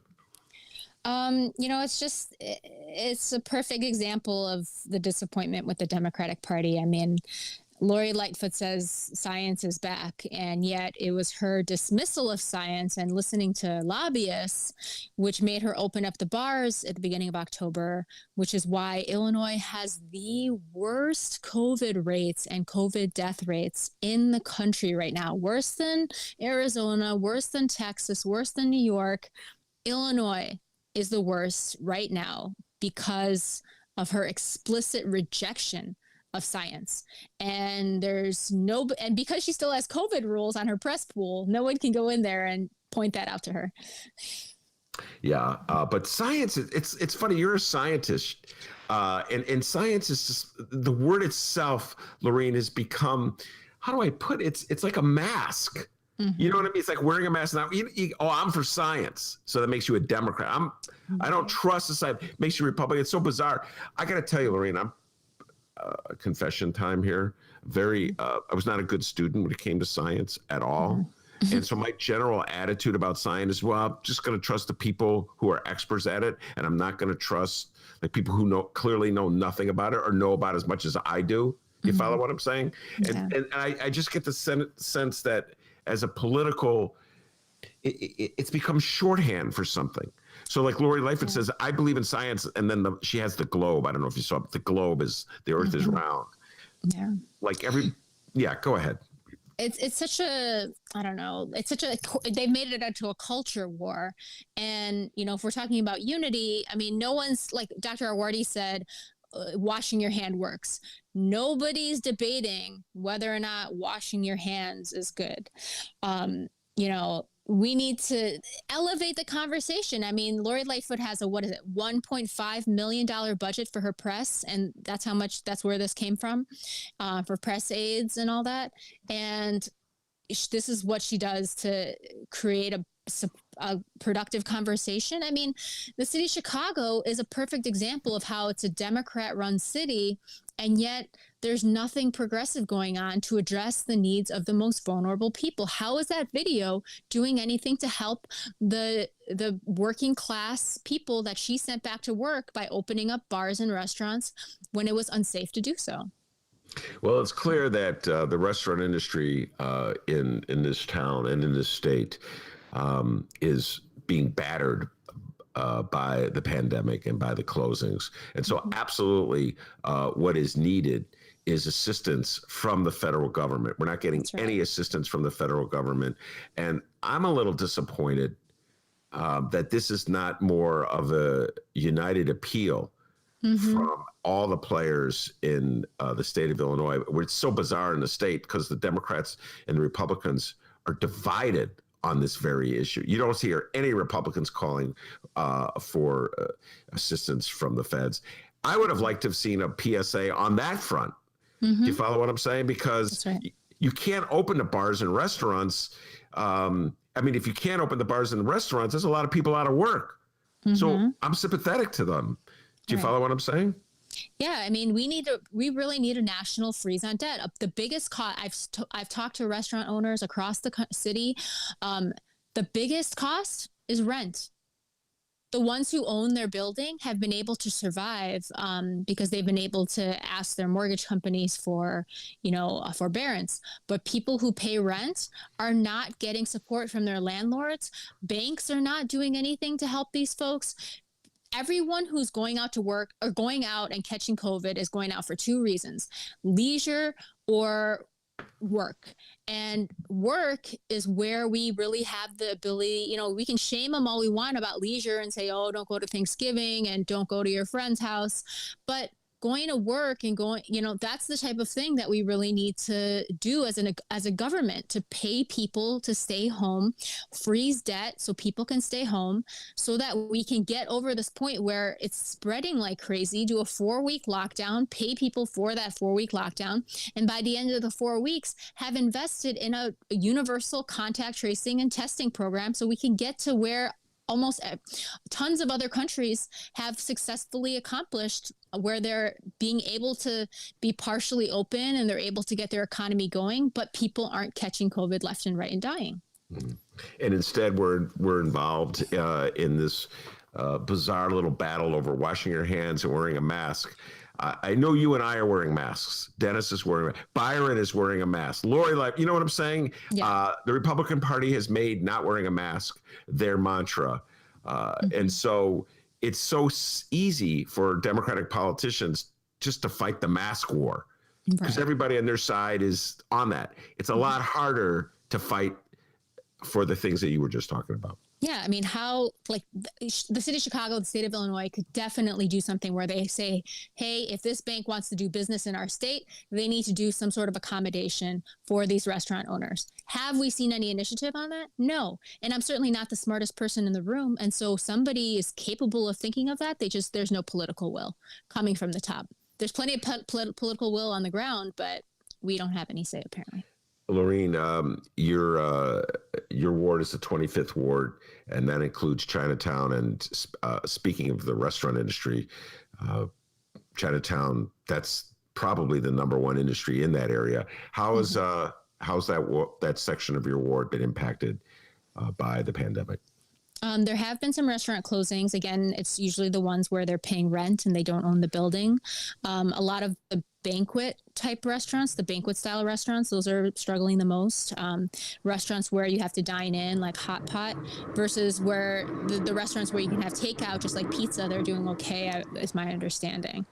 It's a perfect example of the disappointment with the Democratic Party. I mean, Lori Lightfoot says science is back, and yet it was her dismissal of science and listening to lobbyists, which made her open up the bars at the beginning of October, which is why Illinois has the worst COVID rates and COVID death rates in the country right now. Worse than Arizona, worse than Texas, worse than New York. Illinois is the worst right now because of her explicit rejection of science. And and because she still has COVID rules on her press pool, no one can go in there and point that out to her. Yeah, but science, it's funny. You're a scientist, and science is just, the word itself, Loreen, has become, how do I put it? It's like a mask. Mm-hmm. You know what I mean? It's like wearing a mask now. I'm for science, so that makes you a Democrat. I don't trust society. Makes you Republican. It's so bizarre. I got to tell you, Loreen, I'm confession time here. I was not a good student when it came to science at all. Mm-hmm. And so my general attitude about science is, well, I'm just going to trust the people who are experts at it. And I'm not going to trust the people who clearly know nothing about it or know about as much as I do. You mm-hmm. follow what I'm saying? Yeah. And I just get the sense that as a political, it's become shorthand for something. So like Lori Lightfoot says, I believe in science. And then she has the globe. I don't know if you saw it. The globe is, the earth mm-hmm. is round. Yeah. Like go ahead. It's such a, I don't know, they've made it into a culture war. And, if we're talking about unity, I mean, no one's, like Dr. Awardi said, washing your hand works. Nobody's debating whether or not washing your hands is good. We need to elevate the conversation. I mean, Lori Lightfoot has $1.5 million budget for her press. And that's where this came from, for press aides and all that. And this is what she does to create a productive conversation. I mean, the city of Chicago is a perfect example of how it's a Democrat-run city, and yet there's nothing progressive going on to address the needs of the most vulnerable people. How is that video doing anything to help the working class people that she sent back to work by opening up bars and restaurants when it was unsafe to do so? Well, it's clear that the restaurant industry in this town and in this state is being battered by the pandemic and by the closings. And so absolutely what is needed is assistance from the federal government. We're not getting any assistance from the federal government. And I'm a little disappointed that this is not more of a united appeal mm-hmm. from all the players in the state of Illinois. It's so bizarre in the state because the Democrats and the Republicans are divided on this very issue. You don't hear any Republicans calling for assistance from the feds. I would have liked to have seen a PSA on that front. Mm-hmm. Do you follow what I'm saying? Because you can't open the bars and restaurants. I mean, if you can't open the bars and restaurants, there's a lot of people out of work. Mm-hmm. So I'm sympathetic to them. Do you follow what I'm saying? Yeah, I mean, we really need a national freeze on debt. The biggest cost, I've talked to restaurant owners across the city. The biggest cost is rent. The ones who own their building have been able to survive because they've been able to ask their mortgage companies for, forbearance. But people who pay rent are not getting support from their landlords. Banks are not doing anything to help these folks. Everyone who's going out to work or going out and catching COVID is going out for two reasons: leisure or work. And work is where we really have the ability, we can shame them all we want about leisure and say, oh, don't go to Thanksgiving and don't go to your friend's house. But going to work and that's the type of thing that we really need to do as a government, to pay people to stay home, freeze debt so people can stay home, so that we can get over this point where it's spreading like crazy. Do a 4-week lockdown, pay people for that 4-week lockdown. And by the end of the 4 weeks, have invested in a universal contact tracing and testing program so we can get to where almost tons of other countries have successfully accomplished, where they're being able to be partially open and they're able to get their economy going, but people aren't catching COVID left and right and dying. Mm-hmm. And instead we're involved in this bizarre little battle over washing your hands and wearing a mask. I know you and I are wearing masks. Dennis is wearing, Byron is wearing a mask. Lori, like, you know what I'm saying? Yeah. The Republican Party has made not wearing a mask their mantra. And so it's so easy for Democratic politicians just to fight the mask war because everybody on their side is on that. It's a lot harder to fight for the things that you were just talking about. Yeah, I mean, how, like, the city of Chicago, the state of Illinois could definitely do something where they say, hey, if this bank wants to do business in our state, they need to do some sort of accommodation for these restaurant owners. Have we seen any initiative on that? No. And I'm certainly not the smartest person in the room. And so somebody is capable of thinking of that. There's no political will coming from the top. There's plenty of political will on the ground, but we don't have any say, apparently. Loreen, your ward is the 25th ward, and that includes Chinatown. And speaking of the restaurant industry, Chinatown, that's probably the number one industry in that area. How's that section of your ward been impacted by the pandemic? There have been some restaurant closings. Again, it's usually the ones where they're paying rent and they don't own the building. A lot of the banquet type restaurants, the banquet style restaurants, those are struggling the most. Restaurants where you have to dine in, like Hot Pot, versus where the restaurants where you can have takeout, just like pizza, they're doing okay, is my understanding.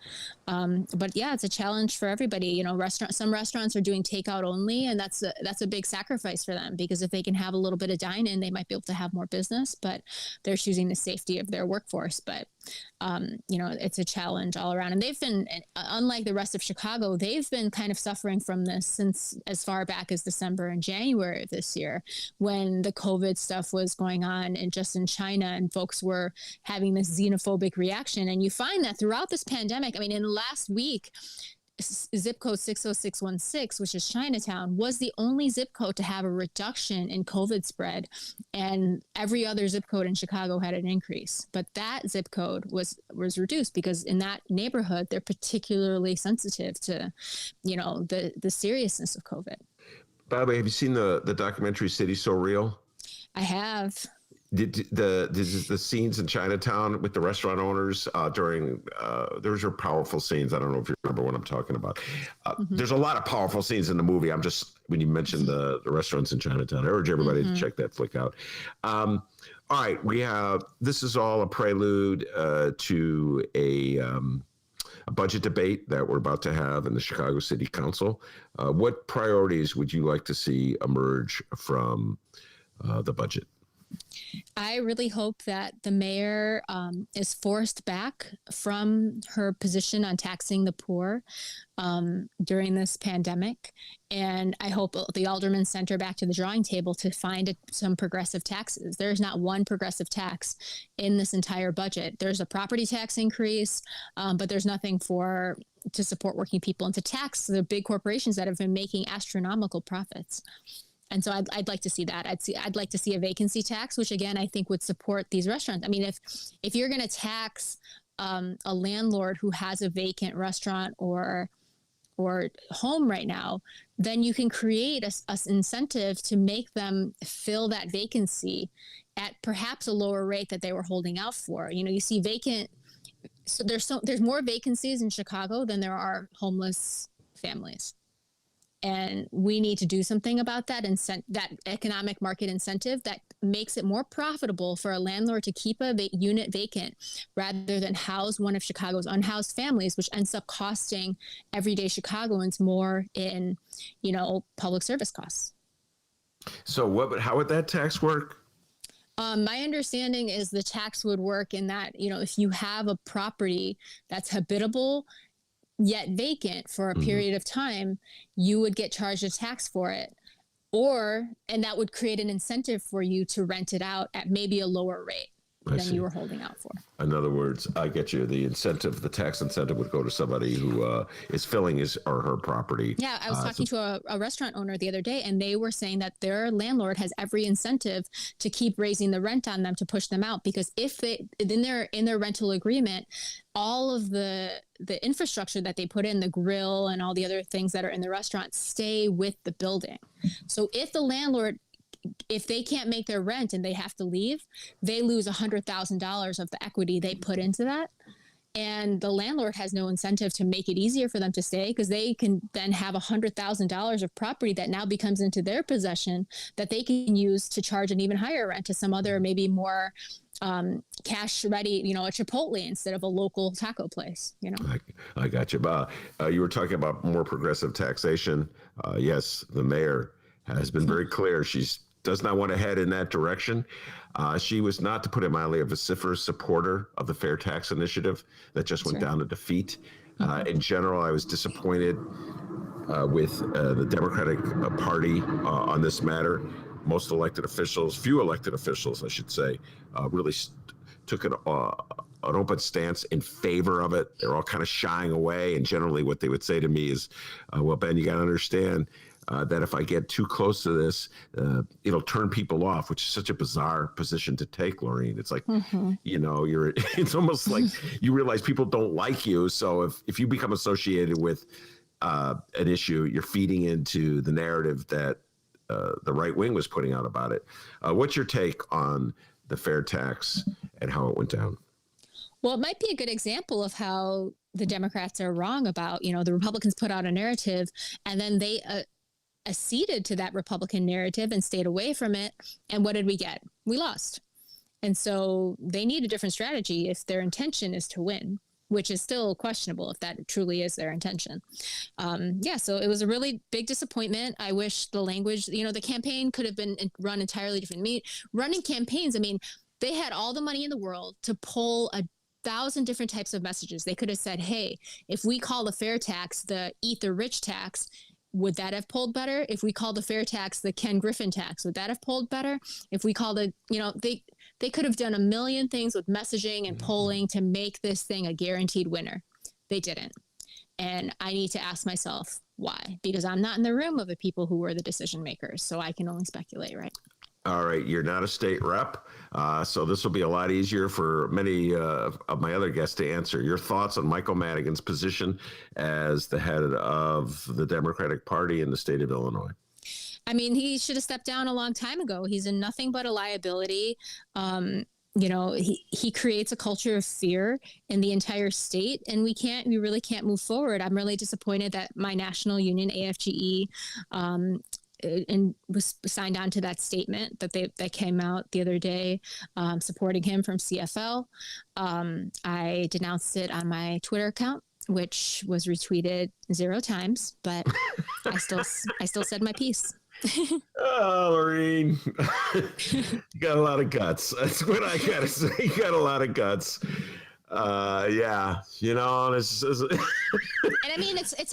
But yeah, it's a challenge for everybody. You know, some restaurants are doing takeout only, and that's a big sacrifice for them, because if they can have a little bit of dine in, they might be able to have more business, but they're choosing the safety of their workforce. But you know, it's a challenge all around. And they've been, unlike the rest of Chicago, they've been kind of suffering from this since as far back as December and January of this year, when the COVID stuff was going on and just in China, and folks were having this xenophobic reaction. And you find that throughout this pandemic, I mean, in the last week, zip code 60616, which is Chinatown, was the only zip code to have a reduction in COVID spread, and every other zip code in Chicago had an increase. But that zip code was reduced because in that neighborhood, they're particularly sensitive to, you know, the seriousness of COVID. By the way, have you seen the documentary City So Real? I have. The scenes in Chinatown with the restaurant owners during those are powerful scenes. I don't know if you remember what I'm talking about. There's a lot of powerful scenes in the movie. I'm just, when you mentioned the restaurants in Chinatown, I urge everybody to check that flick out. All right, this is all a prelude to a budget debate that we're about to have in the Chicago City Council. What priorities would you like to see emerge from the budget? I really hope that the mayor is forced back from her position on taxing the poor during this pandemic. And I hope the aldermen sent her back to the drawing table to find some progressive taxes. There's not one progressive tax in this entire budget. There's a property tax increase, but there's nothing to support working people and to tax the big corporations that have been making astronomical profits. And so I'd like to see that. I'd like to see a vacancy tax, which again, I think would support these restaurants. I mean, if you're going to tax a landlord who has a vacant restaurant or home right now, then you can create a incentive to make them fill that vacancy at perhaps a lower rate that they were holding out for. You know, you see vacant. So there's more vacancies in Chicago than there are homeless families. And we need to do something about that, and that economic market incentive that makes it more profitable for a landlord to keep a unit vacant rather than house one of Chicago's unhoused families, which ends up costing everyday Chicagoans more in, you know, public service costs. So how would that tax work? My understanding is the tax would work in that, you know, if you have a property that's habitable yet vacant for a period of time, you would get charged a tax for it. And that would create an incentive for you to rent it out at maybe a lower rate than you were holding out for. In other words, I get you. The tax incentive would go to somebody who is filling his or her property. Yeah, I was talking to a restaurant owner the other day, and they were saying that their landlord has every incentive to keep raising the rent on them to push them out, because if they in their rental agreement, all of the infrastructure that they put in, the grill and all the other things that are in the restaurant, stay with the building. So if the landlord, if they can't make their rent and they have to leave, they lose $100,000 of the equity they put into that. And the landlord has no incentive to make it easier for them to stay, because they can then have $100,000 of property that now becomes into their possession that they can use to charge an even higher rent to some other, maybe more cash ready, a Chipotle instead of a local taco place. I got you. You were talking about more progressive taxation. Yes, the mayor has been very clear. She does not want to head in that direction. She was, not to put it mildly, a vociferous supporter of the Fair Tax Initiative that just went down to defeat. In general, I was disappointed with the Democratic Party on this matter. Most elected officials, few elected officials, I should say, really took an open stance in favor of it. They're all kind of shying away. And generally what they would say to me is, well, Ben, you got to understand that if I get too close to this, it'll turn people off, which is such a bizarre position to take, Loreen. It's like, it's almost like you realize people don't like you. So if you become associated with an issue, you're feeding into the narrative that the right wing was putting out about it. What's your take on the fair tax and how it went down? Well, it might be a good example of how the Democrats are wrong about, the Republicans put out a narrative and then they acceded to that Republican narrative and stayed away from it. And what did we get? We lost. And so they need a different strategy if their intention is to win, which is still questionable if that truly is their intention. So it was a really big disappointment. I wish the language, the campaign could have been run entirely different. Running campaigns, they had all the money in the world to pull 1,000 different types of messages. They could have said, hey, if we call the fair tax the eat the rich tax, would that have pulled better? If we call the fair tax the Ken Griffin tax, would that have pulled better? If we called it, they could have done a million things with messaging and polling to make this thing a guaranteed winner. They didn't. And I need to ask myself why, because I'm not in the room of the people who were the decision makers. So I can only speculate, right? All right. You're not a state rep. So this will be a lot easier for many of my other guests to answer. Your thoughts on Michael Madigan's position as the head of the Democratic Party in the state of Illinois? He should have stepped down a long time ago. He's in nothing but a liability. He creates a culture of fear in the entire state, and we really can't move forward. I'm really disappointed that my national union, AFGE, and was signed on to that statement that came out the other day, supporting him from CFL. I denounced it on my Twitter account, which was retweeted 0 times, but I still said my piece. Oh, Loreen, you got a lot of guts. That's what I gotta say. You got a lot of guts. This is and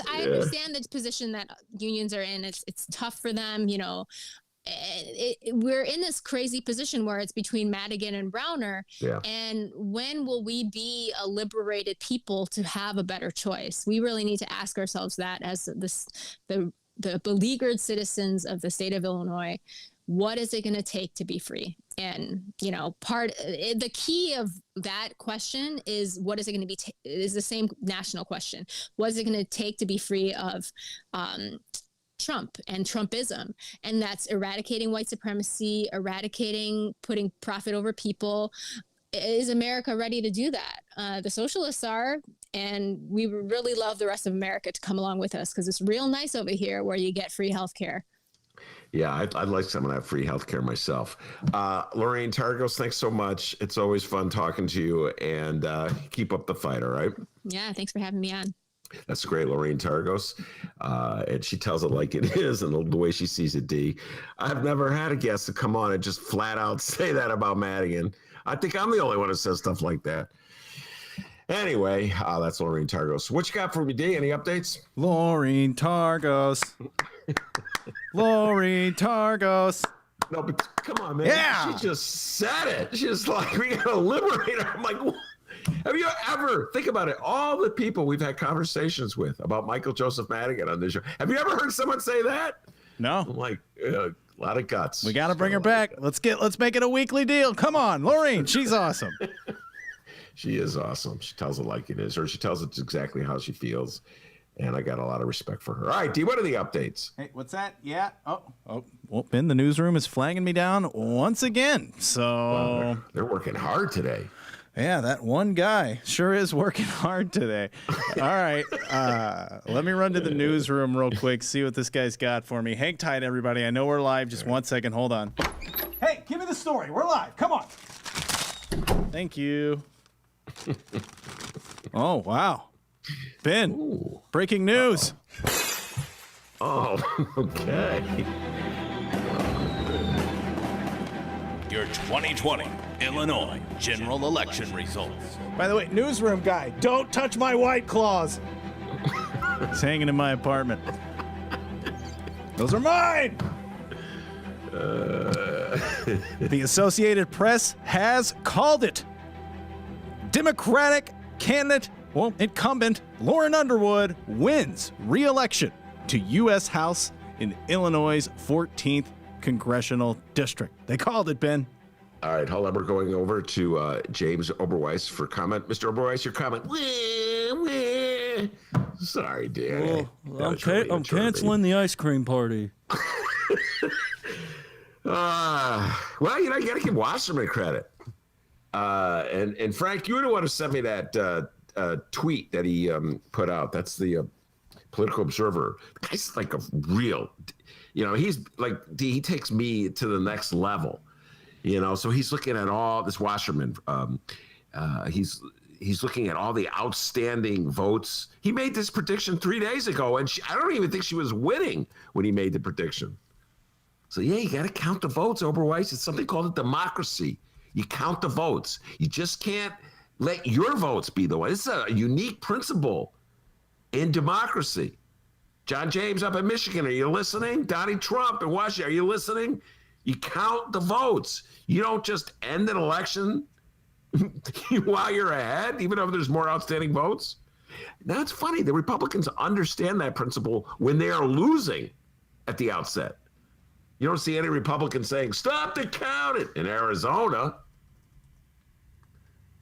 I understand the position that unions are in. It's tough for them, we're in this crazy position where it's between Madigan and Browner. Yeah. And when will we be a liberated people to have a better choice? We really need to ask ourselves that as the beleaguered citizens of the state of Illinois. What is it going to take to be free? And, the key of that question is, what is it going to be? Is the same national question. What is it going to take to be free of Trump and Trumpism? And that's eradicating white supremacy, putting profit over people. Is America ready to do that? The socialists are, and we really love the rest of America to come along with us, because it's real nice over here where you get free health care. Yeah, I'd like some of that free healthcare myself. Loreen, Targos, thanks so much. It's always fun talking to you, and keep up the fight, all right? Yeah, thanks for having me on. That's great, Loreen Targos. And she tells it like it is and the way she sees it, D. I've never had a guest to come on and just flat out say that about Madigan. I think I'm the only one who says stuff like that. Anyway, that's Loreen Targos. What you got for me, D? Any updates? Loreen Targos. Loreen Targos. No, but come on, man. Yeah. She just said it. She's like, we got to liberate her. I'm like, what? Have you ever, think about it, all the people we've had conversations with about Michael Joseph Madigan on this show, have you ever heard someone say that? No. I'm like, a lot of guts. We got to bring her back. Let's make it a weekly deal. Come on, Loreen. She's awesome. She is awesome. She tells it like it is, or she tells it exactly how she feels. And I got a lot of respect for her. All right, D, what are the updates? Hey, what's that? Yeah. Oh. Well, Ben, the newsroom is flagging me down once again. So Well, they're working hard today. Yeah, that one guy sure is working hard today. All right. Let me run to the newsroom real quick, see what this guy's got for me. Hang tight, everybody. I know we're live. Just 1 second. Hold on. Hey, give me the story. We're live. Come on. Thank you. Oh, wow. Ben, breaking news. Oh, okay. Your 2020 Illinois general election results. By the way, newsroom guy, don't touch my White Claws. It's hanging in my apartment. Those are mine. The Associated Press has called it. Democratic candidate, incumbent Lauren Underwood wins re-election to U.S. House in Illinois' 14th congressional district. They called it, Ben. All right, hold on. We're going over to James Oberweis for comment. Mr. Oberweis, your comment. Sorry, Dan. Well, I'm canceling the ice cream party. Well, you got to give Wasserman credit. And Frank, you would have want to send me that tweet that he put out. That's the Political Observer. The guy's like a real, he's like, he takes me to the next level. So he's looking at all this Wasserman. He's looking at all the outstanding votes. He made this prediction 3 days ago, and I don't even think she was winning when he made the prediction. So yeah, you got to count the votes, Oberweis. It's something called a democracy. You count the votes. You just can't let your votes be the one. It's a unique principle in democracy. John James up in Michigan, are you listening? Donnie Trump in Washington, are you listening? You count the votes. You don't just end an election while you're ahead, even if there's more outstanding votes. Now, it's funny. The Republicans understand that principle when they are losing at the outset. You don't see any Republicans saying, stop the counting in Arizona.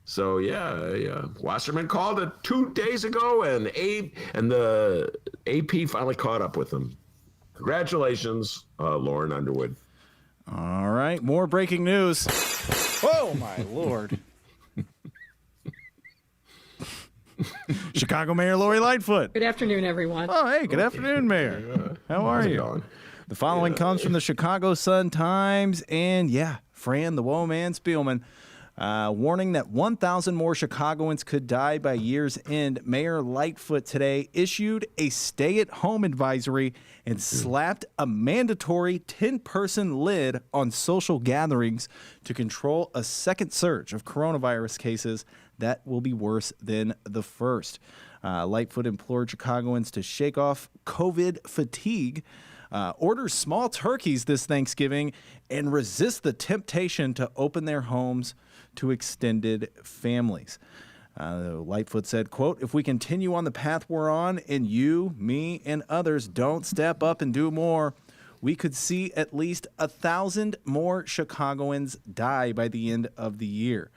So, yeah, Wasserman called it 2 days ago, and the AP finally caught up with him. Congratulations, Lauren Underwood. All right, more breaking news. Oh, my Lord. Chicago Mayor Lori Lightfoot. Good afternoon, everyone. Oh, hey, good afternoon, Mayor. How are you? Going? The following comes from the Chicago Sun-Times, and Fran the Woe Man Spielman. Warning that 1,000 more Chicagoans could die by year's end. Mayor Lightfoot today issued a stay-at-home advisory and slapped a mandatory 10-person lid on social gatherings to control a second surge of coronavirus cases that will be worse than the first. Lightfoot implored Chicagoans to shake off COVID fatigue, order small turkeys this Thanksgiving, and resist the temptation to open their homes to extended families. Lightfoot said, quote, if we continue on the path we're on and you, me, and others don't step up and do more, we could see at least 1,000 more Chicagoans die by the end of the year.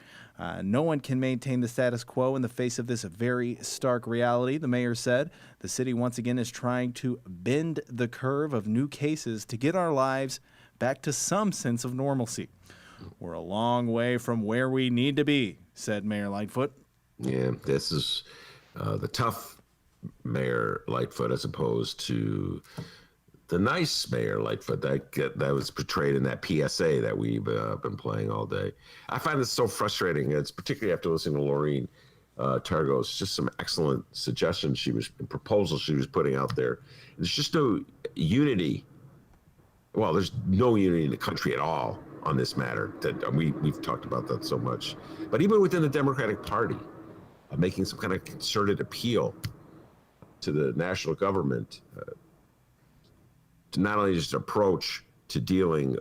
No one can maintain the status quo in the face of this very stark reality, the mayor said. The city once again is trying to bend the curve of new cases to get our lives back to some sense of normalcy. We're a long way from where we need to be, said Mayor Lightfoot. Yeah, this is the tough Mayor Lightfoot as opposed to the nice Mayor Lightfoot that was portrayed in that PSA that we've been playing all day. I find this so frustrating. It's particularly after listening to Loreen Targos, just some excellent suggestions proposals she was putting out there. There's just no unity. Well, there's no unity in the country at all on this matter. That we've talked about that so much. But even within the Democratic Party, making some kind of concerted appeal to the national government to not only just approach to dealing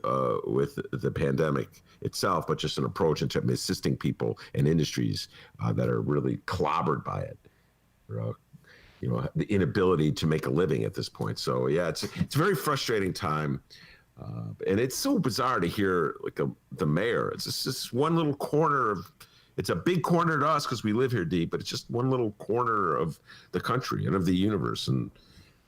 with the pandemic itself, but just an approach into assisting people and industries that are really clobbered by it. The inability to make a living at this point. So yeah, it's a very frustrating time. And it's so bizarre to hear the mayor. It's just this one little corner of, it's a big corner to us because we live here deep, but it's just one little corner of the country and of the universe. And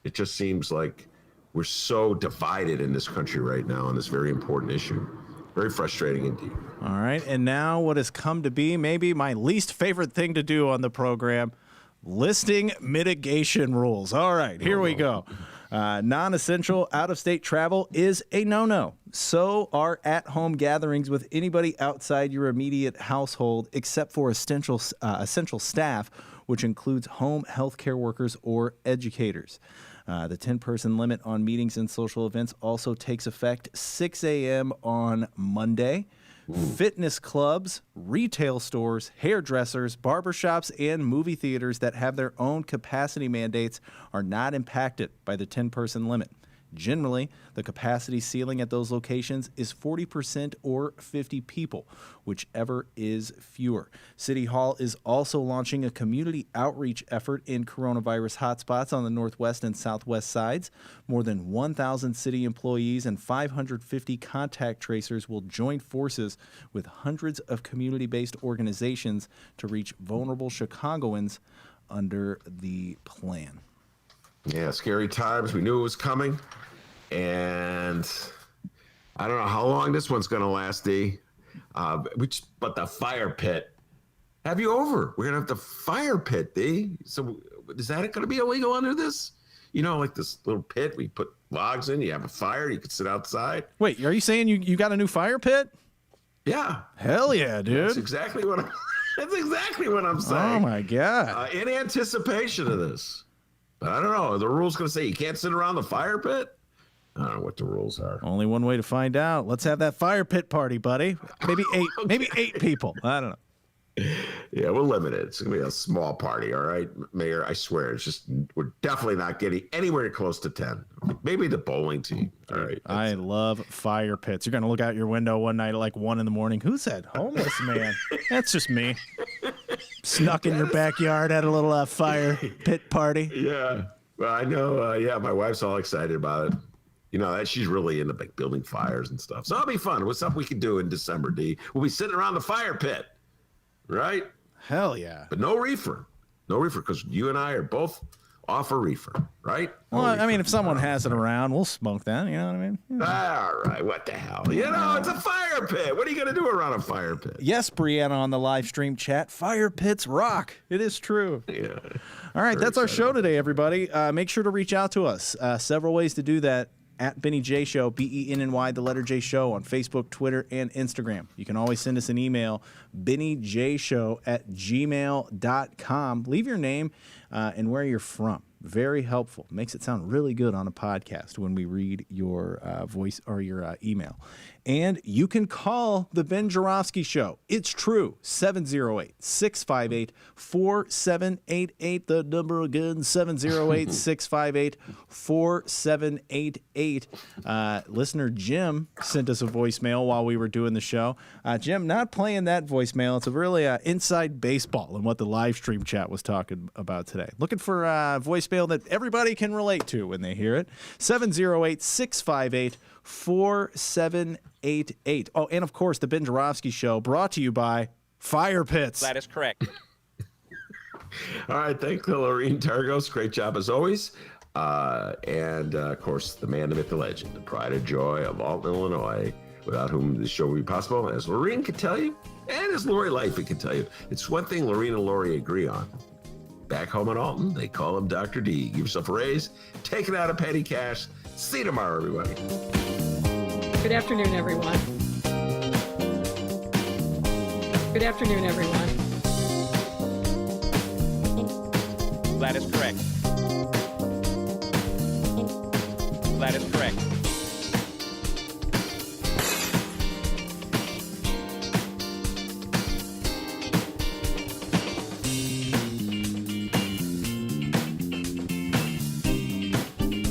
it just seems like we're so divided in this country right now on this very important issue. Very frustrating indeed. All right, and now what has come to be maybe my least favorite thing to do on the program, listing mitigation rules. All right, here we go. Non-essential out-of-state travel is a no-no. So are at-home gatherings with anybody outside your immediate household, except for essential staff, which includes home healthcare workers or educators. The 10-person limit on meetings and social events also takes effect 6 a.m. on Monday. Fitness clubs, retail stores, hairdressers, barbershops, and movie theaters that have their own capacity mandates are not impacted by the 10-person limit. Generally, the capacity ceiling at those locations is 40% or 50 people, whichever is fewer. City Hall is also launching a community outreach effort in coronavirus hotspots on the northwest and southwest sides. More than 1,000 city employees and 550 contact tracers will join forces with hundreds of community-based organizations to reach vulnerable Chicagoans under the plan. Yeah, scary times. We knew it was coming. And I don't know how long this one's going to last, D. But the fire pit. Have you over? We're going to have the fire pit, D. So is that going to be illegal under this? You know, like this little pit we put logs in. You have a fire. You can sit outside. Wait, are you saying you got a new fire pit? Yeah. Hell yeah, dude. That's exactly what I'm saying. Oh, my God. In anticipation of this. But I don't know. Are the rules going to say you can't sit around the fire pit? I don't know what the rules are. Only one way to find out. Let's have that fire pit party, buddy. Maybe eight people. I don't know. Yeah, we'll limit it. It's going to be a small party, all right, Mayor? I swear. It's just we're definitely not getting anywhere close to 10. Maybe the bowling team. All right. I love fire pits. You're going to look out your window one night at like 1 a.m. Who said homeless man? That's just me. Snuck in your backyard at a little fire pit party. Yeah. Well, I know. My wife's all excited about it. You know, that she's really into like building fires and stuff. So it'll be fun. What's up we can do in December, D? We'll be sitting around the fire pit, right? Hell yeah. But no reefer. No reefer, because you and I are both off a reefer, right? No well, reefer. I mean, if someone has it around, we'll smoke that. You know what I mean? All right. What the hell? You know, it's a fire pit. What are you going to do around a fire pit? Yes, Brianna on the live stream chat. Fire pits rock. It is true. Yeah. All right. That's our show today, everybody. Make sure to reach out to us. Several ways to do that. At Benny J Show, BENNY, the letter J Show on Facebook, Twitter, and Instagram. You can always send us an email, bennyjshow@gmail.com. Leave your name and where you're from. Very helpful. Makes it sound really good on a podcast when we read your voice or your email. And you can call the Ben Joravsky Show. It's true. 708-658-4788. The number again, 708-658-4788. Listener Jim sent us a voicemail while we were doing the show. Jim, not playing that voicemail. It's a really inside baseball and what the live stream chat was talking about today. Looking for a voicemail that everybody can relate to when they hear it. 708-658-4788. Oh, and of course, the Ben Joravsky Show, brought to you by Fire Pits. That is correct. All right, thanks to Loreen Targos. Great job as always. And of course, the man, the myth, the legend, the pride and joy of Alton, Illinois, without whom this show would be possible. As Loreen could tell you, and as Lori Lightfoot can tell you, it's one thing Loreen and Lori agree on. Back home in Alton, they call him Dr. D. Give yourself a raise, take it out of petty cash. See you tomorrow, everybody. Good afternoon, everyone. Good afternoon, everyone. That is correct. That is correct.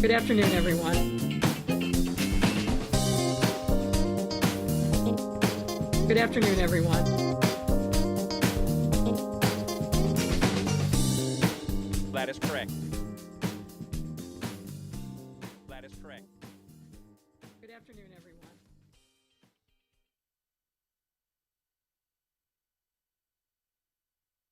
Good afternoon, everyone. Good afternoon, everyone. That is correct. That is correct. Good afternoon, everyone.